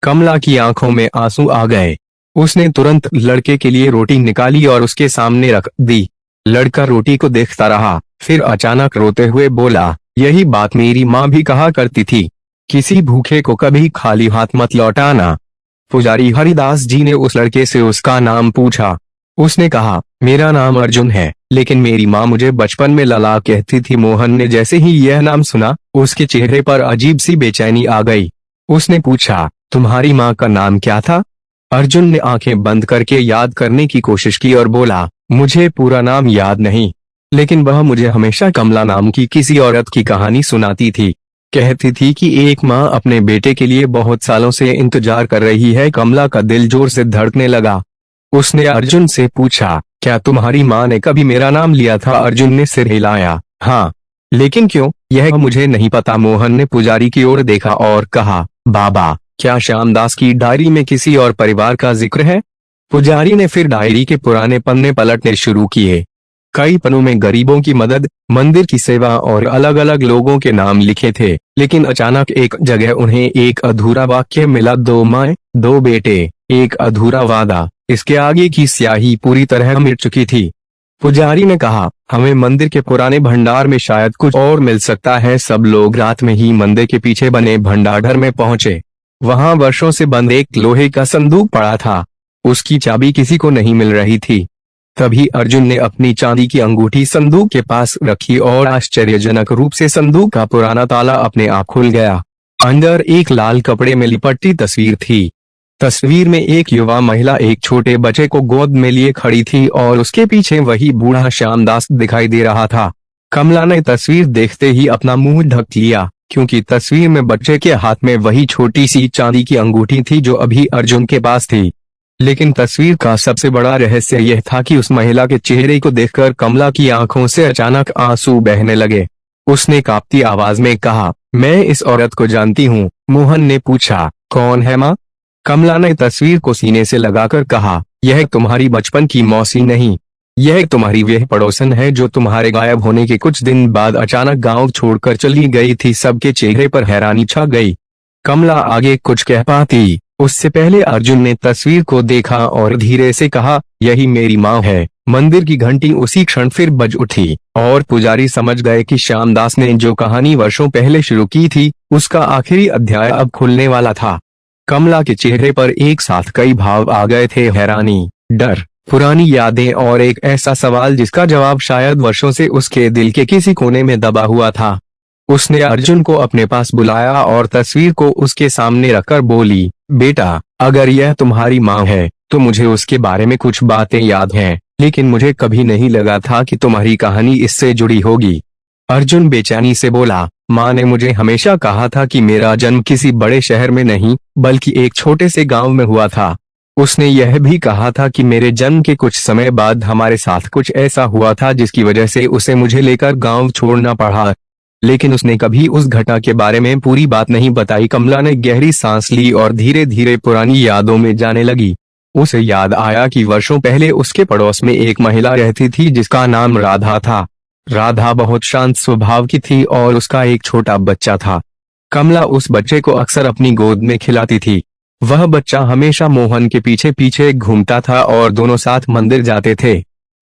कमला की आंखों में आंसू आ गए। उसने तुरंत लड़के के लिए रोटी निकाली और उसके सामने रख दी। लड़का रोटी को देखता रहा, फिर अचानक रोते हुए बोला, यही बात मेरी माँ भी कहा करती थी, किसी भूखे को कभी खाली हाथ मत लौटाना। पुजारी हरिदास जी ने उस लड़के से उसका नाम पूछा। उसने कहा, मेरा नाम अर्जुन है, लेकिन मेरी माँ मुझे बचपन में लला कहती थी। मोहन ने जैसे ही यह नाम सुना, उसके चेहरे पर अजीब सी बेचैनी आ गई। उसने पूछा, तुम्हारी माँ का नाम क्या था? अर्जुन ने आंखें बंद करके याद करने की कोशिश की और बोला, मुझे पूरा नाम याद नहीं, लेकिन वह मुझे हमेशा कमला नाम की किसी औरत की कहानी सुनाती थी। कहती थी कि एक माँ अपने बेटे के लिए बहुत सालों से इंतजार कर रही है। कमला का दिल जोर से धड़कने लगा। उसने अर्जुन से पूछा, क्या तुम्हारी माँ ने कभी मेरा नाम लिया था? अर्जुन ने सिर हिलाया, हाँ, लेकिन क्यों, यह मुझे नहीं पता। मोहन ने पुजारी की ओर देखा और कहा, बाबा क्या श्यामदास की डायरी में किसी और परिवार का जिक्र है? पुजारी ने फिर डायरी के पुराने पन्ने पलटने शुरू किए। कई पन्नों में गरीबों की मदद, मंदिर की सेवा और अलग अलग लोगों के नाम लिखे थे, लेकिन अचानक एक जगह उन्हें एक अधूरा वाक्य मिला, 2 माँ, 2 बेटे, एक अधूरा वादा। इसके आगे की स्याही पूरी तरह मिट चुकी थी। पुजारी ने कहा, हमें मंदिर के पुराने भंडार में शायद कुछ और मिल सकता है। सब लोग रात में ही मंदिर के पीछे बने भंडार में पहुंचे। वहां वर्षों से बंद एक लोहे का संदूक पड़ा था। उसकी चाबी किसी को नहीं मिल रही थी। तभी अर्जुन ने अपनी चांदी की अंगूठी संदूक के पास रखी और आश्चर्यजनक रूप से संदूक का पुराना ताला अपने आप खुल गया। अंदर एक लाल कपड़े में लिपटी तस्वीर थी। तस्वीर में एक युवा महिला एक छोटे बच्चे को गोद में लिए खड़ी थी और उसके पीछे वही बूढ़ा श्यामदास दिखाई दे रहा था। कमला ने तस्वीर देखते ही अपना मुंह ढक लिया, क्योंकि तस्वीर में बच्चे के हाथ में वही छोटी सी चांदी की अंगूठी थी जो अभी अर्जुन के पास थी। लेकिन तस्वीर का सबसे बड़ा रहस्य यह था कि उस महिला के चेहरे को देखकर कमला की आंखों से अचानक आंसू बहने लगे। उसने कांपती आवाज में कहा, मैं इस औरत को जानती हूँ। मोहन ने पूछा, कौन है माँ? कमला ने तस्वीर को सीने से लगाकर कहा, यह तुम्हारी बचपन की मौसी नहीं, यह तुम्हारी वह पड़ोसन है जो तुम्हारे गायब होने के कुछ दिन बाद अचानक गांव छोड़कर चली गई थी। सबके चेहरे पर हैरानी छा गई। कमला आगे कुछ कह पाती, उससे पहले अर्जुन ने तस्वीर को देखा और धीरे से कहा, यही मेरी माँ है। मंदिर की घंटी उसी क्षण फिर बज उठी और पुजारी समझ गए कि श्यामदास ने जो कहानी वर्षों पहले शुरू की थी, उसका आखिरी अध्याय अब खुलने वाला था। कमला के चेहरे पर एक साथ कई भाव आ गए थे, हैरानी, डर, पुरानी यादें और एक ऐसा सवाल जिसका जवाब शायद वर्षों से उसके दिल के किसी कोने में दबा हुआ था। उसने अर्जुन को अपने पास बुलाया और तस्वीर को उसके सामने रखकर बोली, बेटा, अगर यह तुम्हारी माँ है तो मुझे उसके बारे में कुछ बातें याद हैं, लेकिन मुझे कभी नहीं लगा था कि तुम्हारी कहानी इससे जुड़ी होगी। अर्जुन बेचैनी से बोला, माँ ने मुझे हमेशा कहा था कि मेरा जन्म किसी बड़े शहर में नहीं बल्कि एक छोटे से गांव में हुआ था। उसने यह भी कहा था कि मेरे जन्म के कुछ समय बाद हमारे साथ कुछ ऐसा हुआ था जिसकी वजह से उसे मुझे लेकर गांव छोड़ना पड़ा, लेकिन उसने कभी उस घटना के बारे में पूरी बात नहीं बताई। कमला ने गहरी सांस ली और धीरे धीरे पुरानी यादों में जाने लगी। उसे याद आया कि वर्षों पहले उसके पड़ोस में एक महिला रहती थी जिसका नाम राधा था। राधा बहुत शांत स्वभाव की थी और उसका एक छोटा बच्चा था। कमला उस बच्चे को अक्सर अपनी गोद में खिलाती थी। वह बच्चा हमेशा मोहन के पीछे पीछे घूमता था और दोनों साथ मंदिर जाते थे।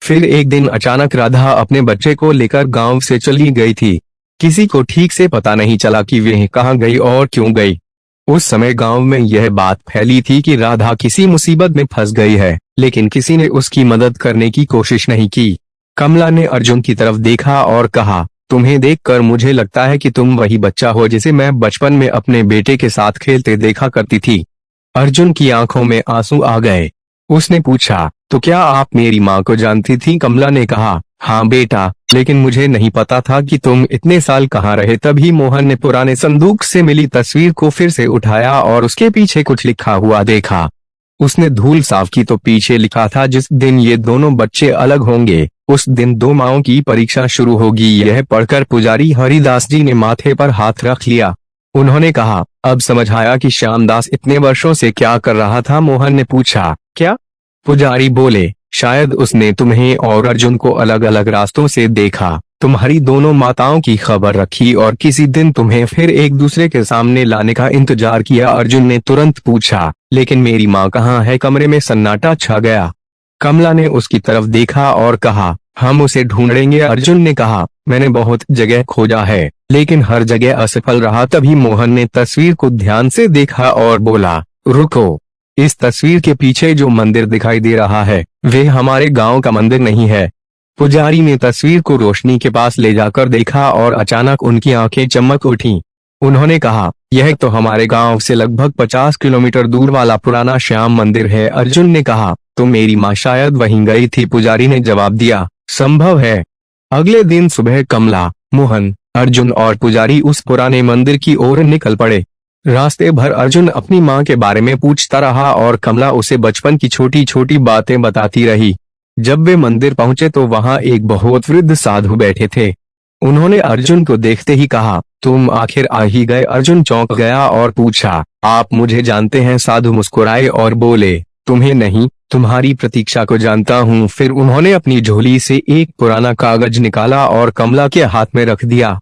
फिर एक दिन अचानक राधा अपने बच्चे को लेकर गांव से चली गई थी। किसी को ठीक से पता नहीं चला कि वह कहाँ गई और क्यों गई। उस समय गांव में यह बात फैली थी कि राधा किसी मुसीबत में फंस गई है, लेकिन किसी ने उसकी मदद करने की कोशिश नहीं की। कमला ने अर्जुन की तरफ देखा और कहा, तुम्हें देखकर मुझे लगता है कि तुम वही बच्चा हो जिसे मैं बचपन में अपने बेटे के साथ खेलते देखा करती थी। अर्जुन की आंखों में आंसू आ गए। उसने पूछा, तो क्या आप मेरी माँ को जानती थी? कमला ने कहा, हाँ बेटा, लेकिन मुझे नहीं पता था कि तुम इतने साल कहाँ रहे। तभी मोहन ने पुराने संदूक से मिली तस्वीर को फिर से उठाया और उसके पीछे कुछ लिखा हुआ देखा। उसने धूल साफ की तो पीछे लिखा था, जिस दिन ये दोनों बच्चे अलग होंगे उस दिन 2 माओं की परीक्षा शुरू होगी। यह पढ़कर पुजारी हरिदास जी ने माथे पर हाथ रख लिया। उन्होंने कहा, अब समझ आया कि श्यामदास इतने वर्षों से क्या कर रहा था। मोहन ने पूछा, क्या? पुजारी बोले, शायद उसने तुम्हें और अर्जुन को अलग अलग रास्तों से देखा, तुम्हारी दोनों माताओं की खबर रखी और किसी दिन तुम्हें फिर एक दूसरे के सामने लाने का इंतजार किया। अर्जुन ने तुरंत पूछा, लेकिन मेरी माँ कहाँ है? कमरे में सन्नाटा छा गया। कमला ने उसकी तरफ देखा और कहा, हम उसे ढूंढेंगे। अर्जुन ने कहा, मैंने बहुत जगह खोजा है लेकिन हर जगह असफल रहा। तभी मोहन ने तस्वीर को ध्यान से देखा और बोला, रुको, इस तस्वीर के पीछे जो मंदिर दिखाई दे रहा है वे हमारे गांव का मंदिर नहीं है। पुजारी ने तस्वीर को रोशनी के पास ले जाकर देखा और अचानक उनकी आंखें चमक उठीं। उन्होंने कहा, यह तो हमारे गांव से लगभग 50 किलोमीटर दूर वाला पुराना श्याम मंदिर है। अर्जुन ने कहा, तो मेरी माँ शायद वहीं गई थी। पुजारी ने जवाब दिया, संभव है। अगले दिन सुबह कमला, मोहन, अर्जुन और पुजारी उस पुराने मंदिर की ओर निकल पड़े। रास्ते भर अर्जुन अपनी माँ के बारे में पूछता रहा और कमला उसे बचपन की छोटी छोटी बातें बताती रही। जब वे मंदिर पहुंचे तो वहां एक बहुत वृद्ध साधु बैठे थे। उन्होंने अर्जुन को देखते ही कहा, तुम आखिर आ ही गए। अर्जुन चौंक गया और पूछा, आप मुझे जानते हैं? साधु मुस्कुराए और बोले, तुम्हें नहीं, तुम्हारी प्रतीक्षा को जानता हूँ। फिर उन्होंने अपनी झोली से एक पुराना कागज निकाला और कमला के हाथ में रख दिया।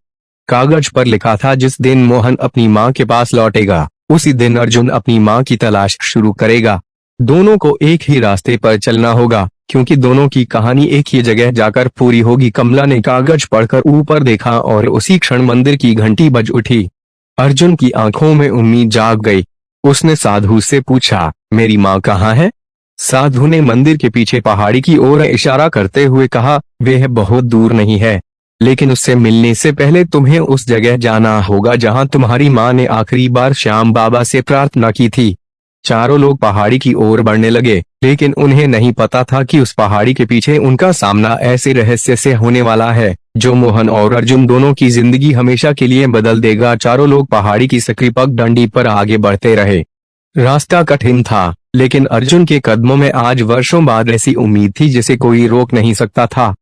कागज पर लिखा था, जिस दिन मोहन अपनी माँ के पास लौटेगा उसी दिन अर्जुन अपनी माँ की तलाश शुरू करेगा। दोनों को एक ही रास्ते पर चलना होगा, क्योंकि दोनों की कहानी एक ही जगह जाकर पूरी होगी। कमला ने कागज पढ़कर ऊपर देखा और उसी क्षण मंदिर की घंटी बज उठी। अर्जुन की आंखों में उम्मीद जाग गई। उसने साधु से पूछा, मेरी माँ कहाँ है? साधु ने मंदिर के पीछे पहाड़ी की ओर इशारा करते हुए कहा, वह बहुत दूर नहीं है, लेकिन उससे मिलने से पहले तुम्हें उस जगह जाना होगा जहां तुम्हारी माँ ने आखिरी बार श्याम बाबा से प्रार्थना की थी। चारों लोग पहाड़ी की ओर बढ़ने लगे, लेकिन उन्हें नहीं पता था कि उस पहाड़ी के पीछे उनका सामना ऐसे रहस्य से होने वाला है जो मोहन और अर्जुन दोनों की जिंदगी हमेशा के लिए बदल देगा। चारों लोग पहाड़ी की सकरी पगडंडी पर आगे बढ़ते रहे। रास्ता कठिन था, लेकिन अर्जुन के कदमों में आज वर्षों बाद ऐसी उम्मीद थी जिसे कोई रोक नहीं सकता था।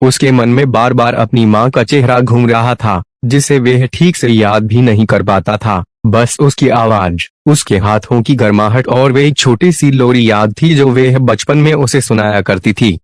उसके मन में बार बार अपनी माँ का चेहरा घूम रहा था, जिसे वह ठीक से याद भी नहीं कर पाता था। बस उसकी आवाज, उसके हाथों की गर्माहट और वह एक छोटी सी लोरी याद थी जो वह बचपन में उसे सुनाया करती थी।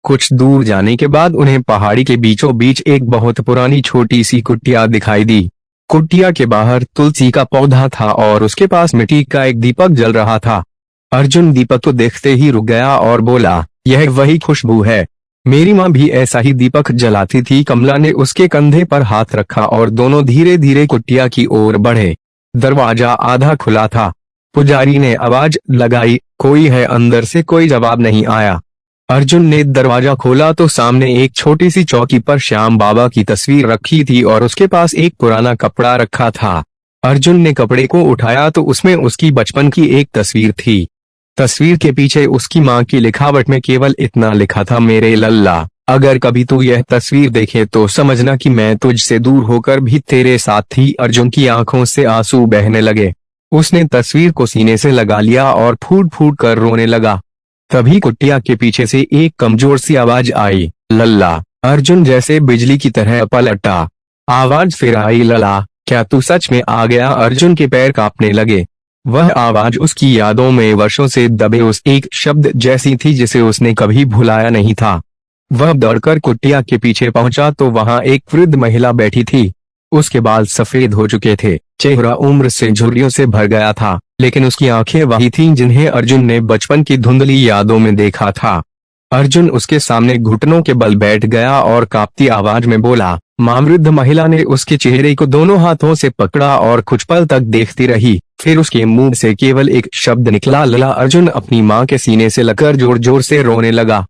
कुछ दूर जाने के बाद उन्हें पहाड़ी के बीचों बीच एक बहुत पुरानी छोटी सी कुटिया दिखाई दी। कुटिया के बाहर तुलसी का पौधा था और उसके पास मिट्टी का एक दीपक जल रहा था। अर्जुन दीपक को देखते ही रुक गया और बोला, यह वही खुशबू है, मेरी माँ भी ऐसा ही दीपक जलाती थी। कमला ने उसके कंधे पर हाथ रखा और दोनों धीरे धीरे कुटिया की ओर बढ़े। दरवाजा आधा खुला था। पुजारी ने आवाज लगाई, कोई है? अंदर से कोई जवाब नहीं आया। अर्जुन ने दरवाजा खोला तो सामने एक छोटी सी चौकी पर श्याम बाबा की तस्वीर रखी थी और उसके पास एक पुराना कपड़ा रखा था। अर्जुन ने कपड़े को उठाया तो उसमें उसकी बचपन की एक तस्वीर थी। तस्वीर के पीछे उसकी माँ की लिखावट में केवल इतना लिखा था, मेरे लल्ला, अगर कभी तू यह तस्वीर देखे तो समझना कि मैं तुझसे दूर होकर भी तेरे साथ थी। अर्जुन की आंखों से आंसू बहने लगे। उसने तस्वीर को सीने से लगा लिया और फूट फूट कर रोने लगा। तभी कुटिया के पीछे से एक कमजोर सी आवाज आई, लल्ला। अर्जुन जैसे बिजली की तरह पलटा। आवाज फिर आई, लल्ला, क्या तू सच में आ गया? अर्जुन के पैर कांपने लगे। वह आवाज उसकी यादों में वर्षों से दबे उस एक शब्द जैसी थी जिसे उसने कभी भुलाया नहीं था। वह दौड़कर कुटिया के पीछे पहुंचा तो वहां एक वृद्ध महिला बैठी थी। उसके बाल सफेद हो चुके थे, चेहरा उम्र से झुर्रियों से भर गया था, लेकिन उसकी आंखें वही थीं जिन्हें अर्जुन ने बचपन की धुंधली यादों में देखा था। अर्जुन उसके सामने घुटनों के बल बैठ गया और कांपती आवाज में बोला, मां। वृद्ध महिला ने उसके चेहरे को दोनों हाथों से पकड़ा और कुछ पल तक देखती रही। फिर उसके मुंह से केवल एक शब्द निकला, लला। अर्जुन अपनी माँ के सीने से लगकर जोर जोर से रोने लगा।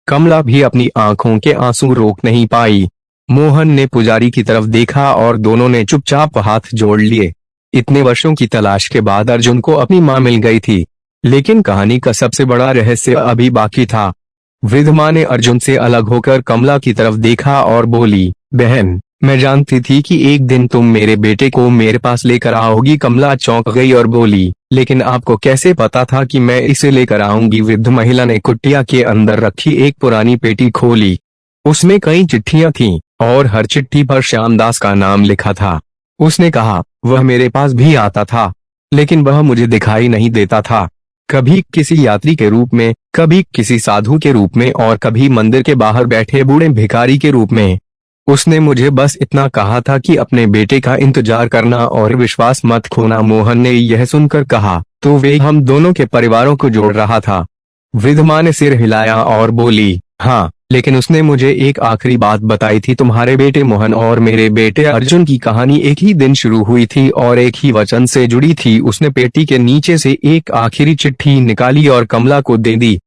कमला भी अपनी आंखों के आंसू रोक नहीं पाई। मोहन ने पुजारी की तरफ देखा और दोनों ने चुपचाप हाथ जोड़ लिए। इतने वर्षों की तलाश के बाद अर्जुन को अपनी माँ मिल गई थी, लेकिन कहानी का सबसे बड़ा रहस्य अभी बाकी था। वृद्ध माँ ने अर्जुन से अलग होकर कमला की तरफ देखा और बोली, बहन, मैं जानती थी कि एक दिन तुम मेरे बेटे को मेरे पास लेकर आओगी। कमला चौंक गई और बोली, लेकिन आपको कैसे पता था कि मैं इसे लेकर आऊंगी? वृद्ध महिला ने कुटिया के अंदर रखी एक पुरानी पेटी खोली। उसमें कई चिट्ठियां थीं और हर चिट्ठी पर श्यामदास का नाम लिखा था। उसने कहा, वह मेरे पास भी आता था, लेकिन वह मुझे दिखाई नहीं देता था। कभी किसी यात्री के रूप में, कभी किसी साधु के रूप में और कभी मंदिर के बाहर बैठे बूढ़े भिखारी के रूप में। उसने मुझे बस इतना कहा था कि अपने बेटे का इंतजार करना और विश्वास मत खोना। मोहन ने यह सुनकर कहा, तो वे हम दोनों के परिवारों को जोड़ रहा था। वृद्ध माँ ने सिर हिलाया और बोली, हाँ, लेकिन उसने मुझे एक आखिरी बात बताई थी। तुम्हारे बेटे मोहन और मेरे बेटे अर्जुन की कहानी एक ही दिन शुरू हुई थी और एक ही वचन से जुड़ी थी। उसने पेटी के नीचे से एक आखिरी चिट्ठी निकाली और कमला को दे दी।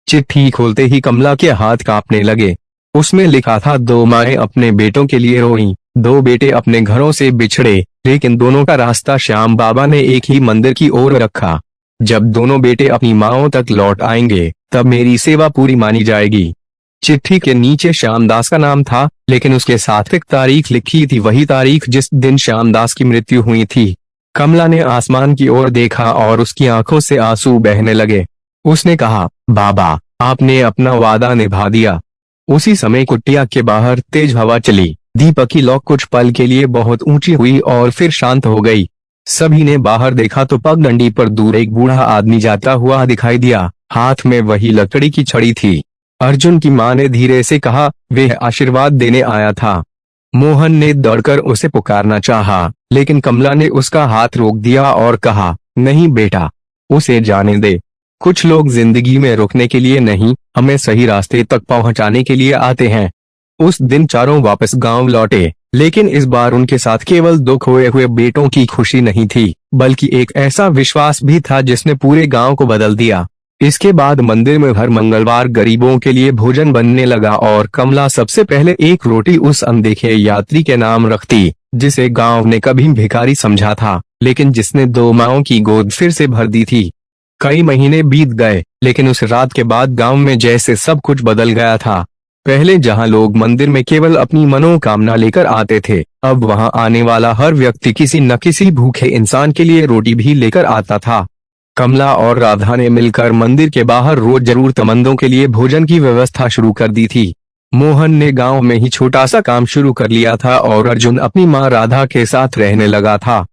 चिट्ठी खोलते ही कमला के हाथ कांपने लगे। उसमें लिखा था, दो माएं अपने बेटों के लिए रोईं, दो बेटे अपने घरों से बिछड़े, लेकिन दोनों का रास्ता श्याम बाबा ने एक ही मंदिर की ओर रखा। जब दोनों बेटे अपनी माँओं तक लौट आएंगे तब मेरी सेवा पूरी मानी जाएगी। चिट्ठी के नीचे श्यामदास का नाम था, लेकिन उसके साथ एक तारीख लिखी थी, वही तारीख जिस दिन श्यामदास की मृत्यु हुई थी। कमला ने आसमान की ओर देखा और उसकी आंखों से आंसू बहने लगे। उसने कहा, बाबा, आपने अपना वादा निभा दिया। उसी समय कुटिया के बाहर तेज हवा चली। दीपक की लौ कुछ पल के लिए बहुत ऊंची हुई और फिर शांत हो गई। सभी ने बाहर देखा तो पगडंडी पर दूर एक बूढ़ा आदमी जाता हुआ दिखाई दिया। हाथ में वही लकड़ी की छड़ी थी। अर्जुन की मां ने धीरे से कहा, वह आशीर्वाद देने आया था। मोहन ने दौड़कर उसे पुकारना चाहा, लेकिन कमला ने उसका हाथ रोक दिया और कहा, नहीं बेटा, उसे जाने दे। कुछ लोग जिंदगी में रुकने के लिए नहीं, हमें सही रास्ते तक पहुंचाने के लिए आते हैं। उस दिन चारों वापस गांव लौटे, लेकिन इस बार उनके साथ केवल 2 खोए हुए बेटों की खुशी नहीं थी, बल्कि एक ऐसा विश्वास भी था जिसने पूरे गांव को बदल दिया। इसके बाद मंदिर में हर मंगलवार गरीबों के लिए भोजन बनने लगा और कमला सबसे पहले एक रोटी उस अनदेखे यात्री के नाम रखती, जिसे गांव ने कभी भिखारी समझा था, लेकिन जिसने 2 माओं की गोद फिर से भर दी थी। कई महीने बीत गए, लेकिन उस रात के बाद गांव में जैसे सब कुछ बदल गया था। पहले जहां लोग मंदिर में केवल अपनी मनोकामना लेकर आते थे, अब वहां आने वाला हर व्यक्ति किसी न किसी भूखे इंसान के लिए रोटी भी लेकर आता था। कमला और राधा ने मिलकर मंदिर के बाहर रोज जरूरतमंदों के लिए भोजन की व्यवस्था शुरू कर दी थी। मोहन ने गांव में ही छोटा सा काम शुरू कर लिया था और अर्जुन अपनी मां राधा के साथ रहने लगा था।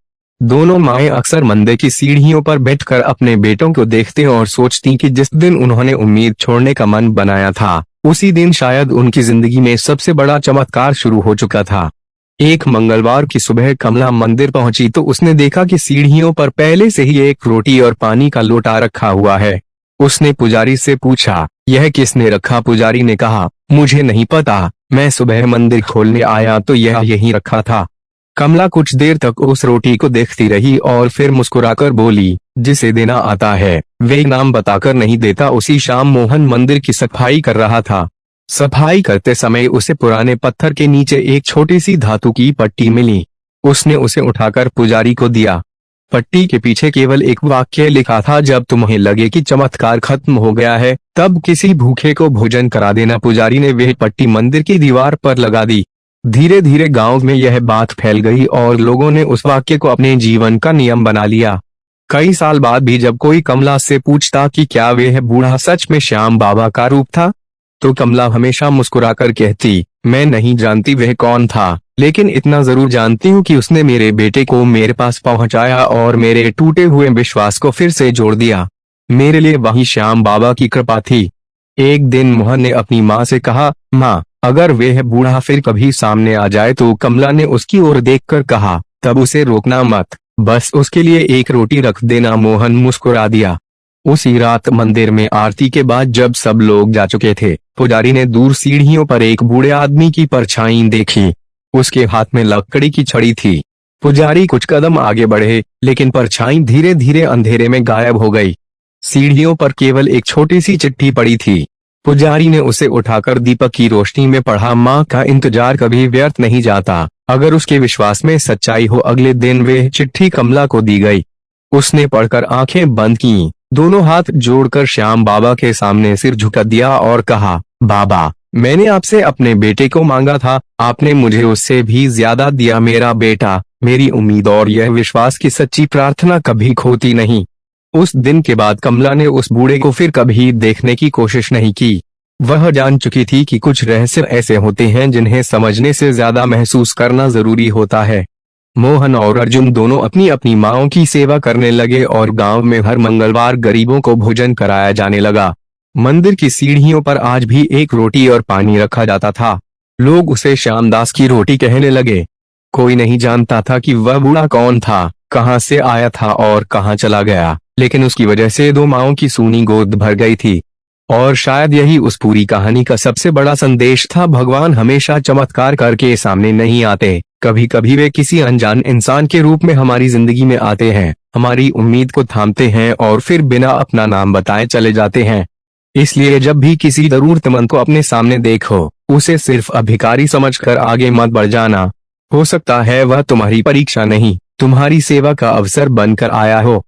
दोनों माएं अक्सर मंदिर की सीढ़ियों पर बैठकर अपने बेटों को देखते और सोचती कि जिस दिन उन्होंने उम्मीद छोड़ने का मन बनाया था, उसी दिन शायद उनकी जिंदगी में सबसे बड़ा चमत्कार शुरू हो चुका था। एक मंगलवार की सुबह कमला मंदिर पहुंची तो उसने देखा कि सीढ़ियों पर पहले से ही एक रोटी और पानी का लोटा रखा हुआ है। उसने पुजारी से पूछा, यह किसने रखा? पुजारी ने कहा, मुझे नहीं पता, मैं सुबह मंदिर खोलने आया तो यह यहीं रखा था। कमला कुछ देर तक उस रोटी को देखती रही और फिर मुस्कुराकर बोली, जिसे देना आता है वे नाम बताकर नहीं देता। उसी शाम मोहन मंदिर की सफाई कर रहा था। सफाई करते समय उसे पुराने पत्थर के नीचे एक छोटी सी धातु की पट्टी मिली। उसने उसे उठाकर पुजारी को दिया। पट्टी के पीछे केवल एक वाक्य लिखा था, जब तुम्हें लगे कि चमत्कार खत्म हो गया है, तब किसी भूखे को भोजन करा देना। पुजारी ने वह पट्टी मंदिर की दीवार पर लगा दी। धीरे धीरे गांव में यह बात फैल गई और लोगों ने उस वाक्य को अपने जीवन का नियम बना लिया। कई साल बाद भी जब कोई कमला से पूछता कि क्या वह बूढ़ा सच में श्याम बाबा का रूप था, तो कमला हमेशा मुस्कुराकर कहती, मैं नहीं जानती वह कौन था, लेकिन इतना जरूर जानती हूँ कि उसने मेरे बेटे को मेरे पास पहुंचाया और मेरे टूटे हुए विश्वास को फिर से जोड़ दिया। मेरे लिए वही श्याम बाबा की कृपा थी। एक दिन मोहन ने अपनी माँ से कहा, माँ, अगर वह बूढ़ा फिर कभी सामने आ जाए तो कमला ने उसकी ओर देखकर कहा, तब उसे रोकना मत, बस उसके लिए एक रोटी रख देना। मोहन मुस्कुरा दिया। उसी रात मंदिर में आरती के बाद जब सब लोग जा चुके थे, पुजारी ने दूर सीढ़ियों पर एक बूढ़े आदमी की परछाई देखी। उसके हाथ में लकड़ी की छड़ी थी। पुजारी कुछ कदम आगे बढ़े, लेकिन परछाई धीरे धीरे अंधेरे में गायब हो गई। सीढ़ियों पर केवल एक छोटी सी चिट्ठी पड़ी थी। पुजारी ने उसे उठाकर दीपक की रोशनी में पढ़ा, माँ का इंतजार कभी व्यर्थ नहीं जाता, अगर उसके विश्वास में सच्चाई हो। अगले दिन वह चिट्ठी कमला को दी गई। उसने पढ़कर आंखें बंद की, दोनों हाथ जोड़कर श्याम बाबा के सामने सिर झुका दिया और कहा, बाबा, मैंने आपसे अपने बेटे को मांगा था, आपने मुझे उससे भी ज्यादा दिया। मेरा बेटा, मेरी उम्मीद और यह विश्वास की सच्ची प्रार्थना कभी खोती नहीं। उस दिन के बाद कमला ने उस बूढ़े को फिर कभी देखने की कोशिश नहीं की। वह जान चुकी थी कि कुछ रहस्य ऐसे होते हैं जिन्हें समझने से ज्यादा महसूस करना जरूरी होता है। मोहन और अर्जुन दोनों अपनी अपनी माँओं की सेवा करने लगे और गांव में हर मंगलवार गरीबों को भोजन कराया जाने लगा। मंदिर की सीढ़ियों पर आज भी एक रोटी और पानी रखा जाता था। लोग उसे श्यामदास की रोटी कहने लगे। कोई नहीं जानता था कि वह बूढ़ा कौन था, कहां से आया था और कहां चला गया, लेकिन उसकी वजह से 2 माँओं की सूनी गोद भर गई थी। और शायद यही उस पूरी कहानी का सबसे बड़ा संदेश था। भगवान हमेशा चमत्कार करके सामने नहीं आते, कभी कभी वे किसी अनजान इंसान के रूप में हमारी जिंदगी में आते हैं, हमारी उम्मीद को थामते हैं और फिर बिना अपना नाम बताए चले जाते हैं। इसलिए जब भी किसी जरूरतमंद को अपने सामने देखो, उसे सिर्फ अभिकारी समझकर आगे मत बढ़ जाना। हो सकता है वह तुम्हारी परीक्षा नहीं, तुम्हारी सेवा का अवसर बनकर आया हो।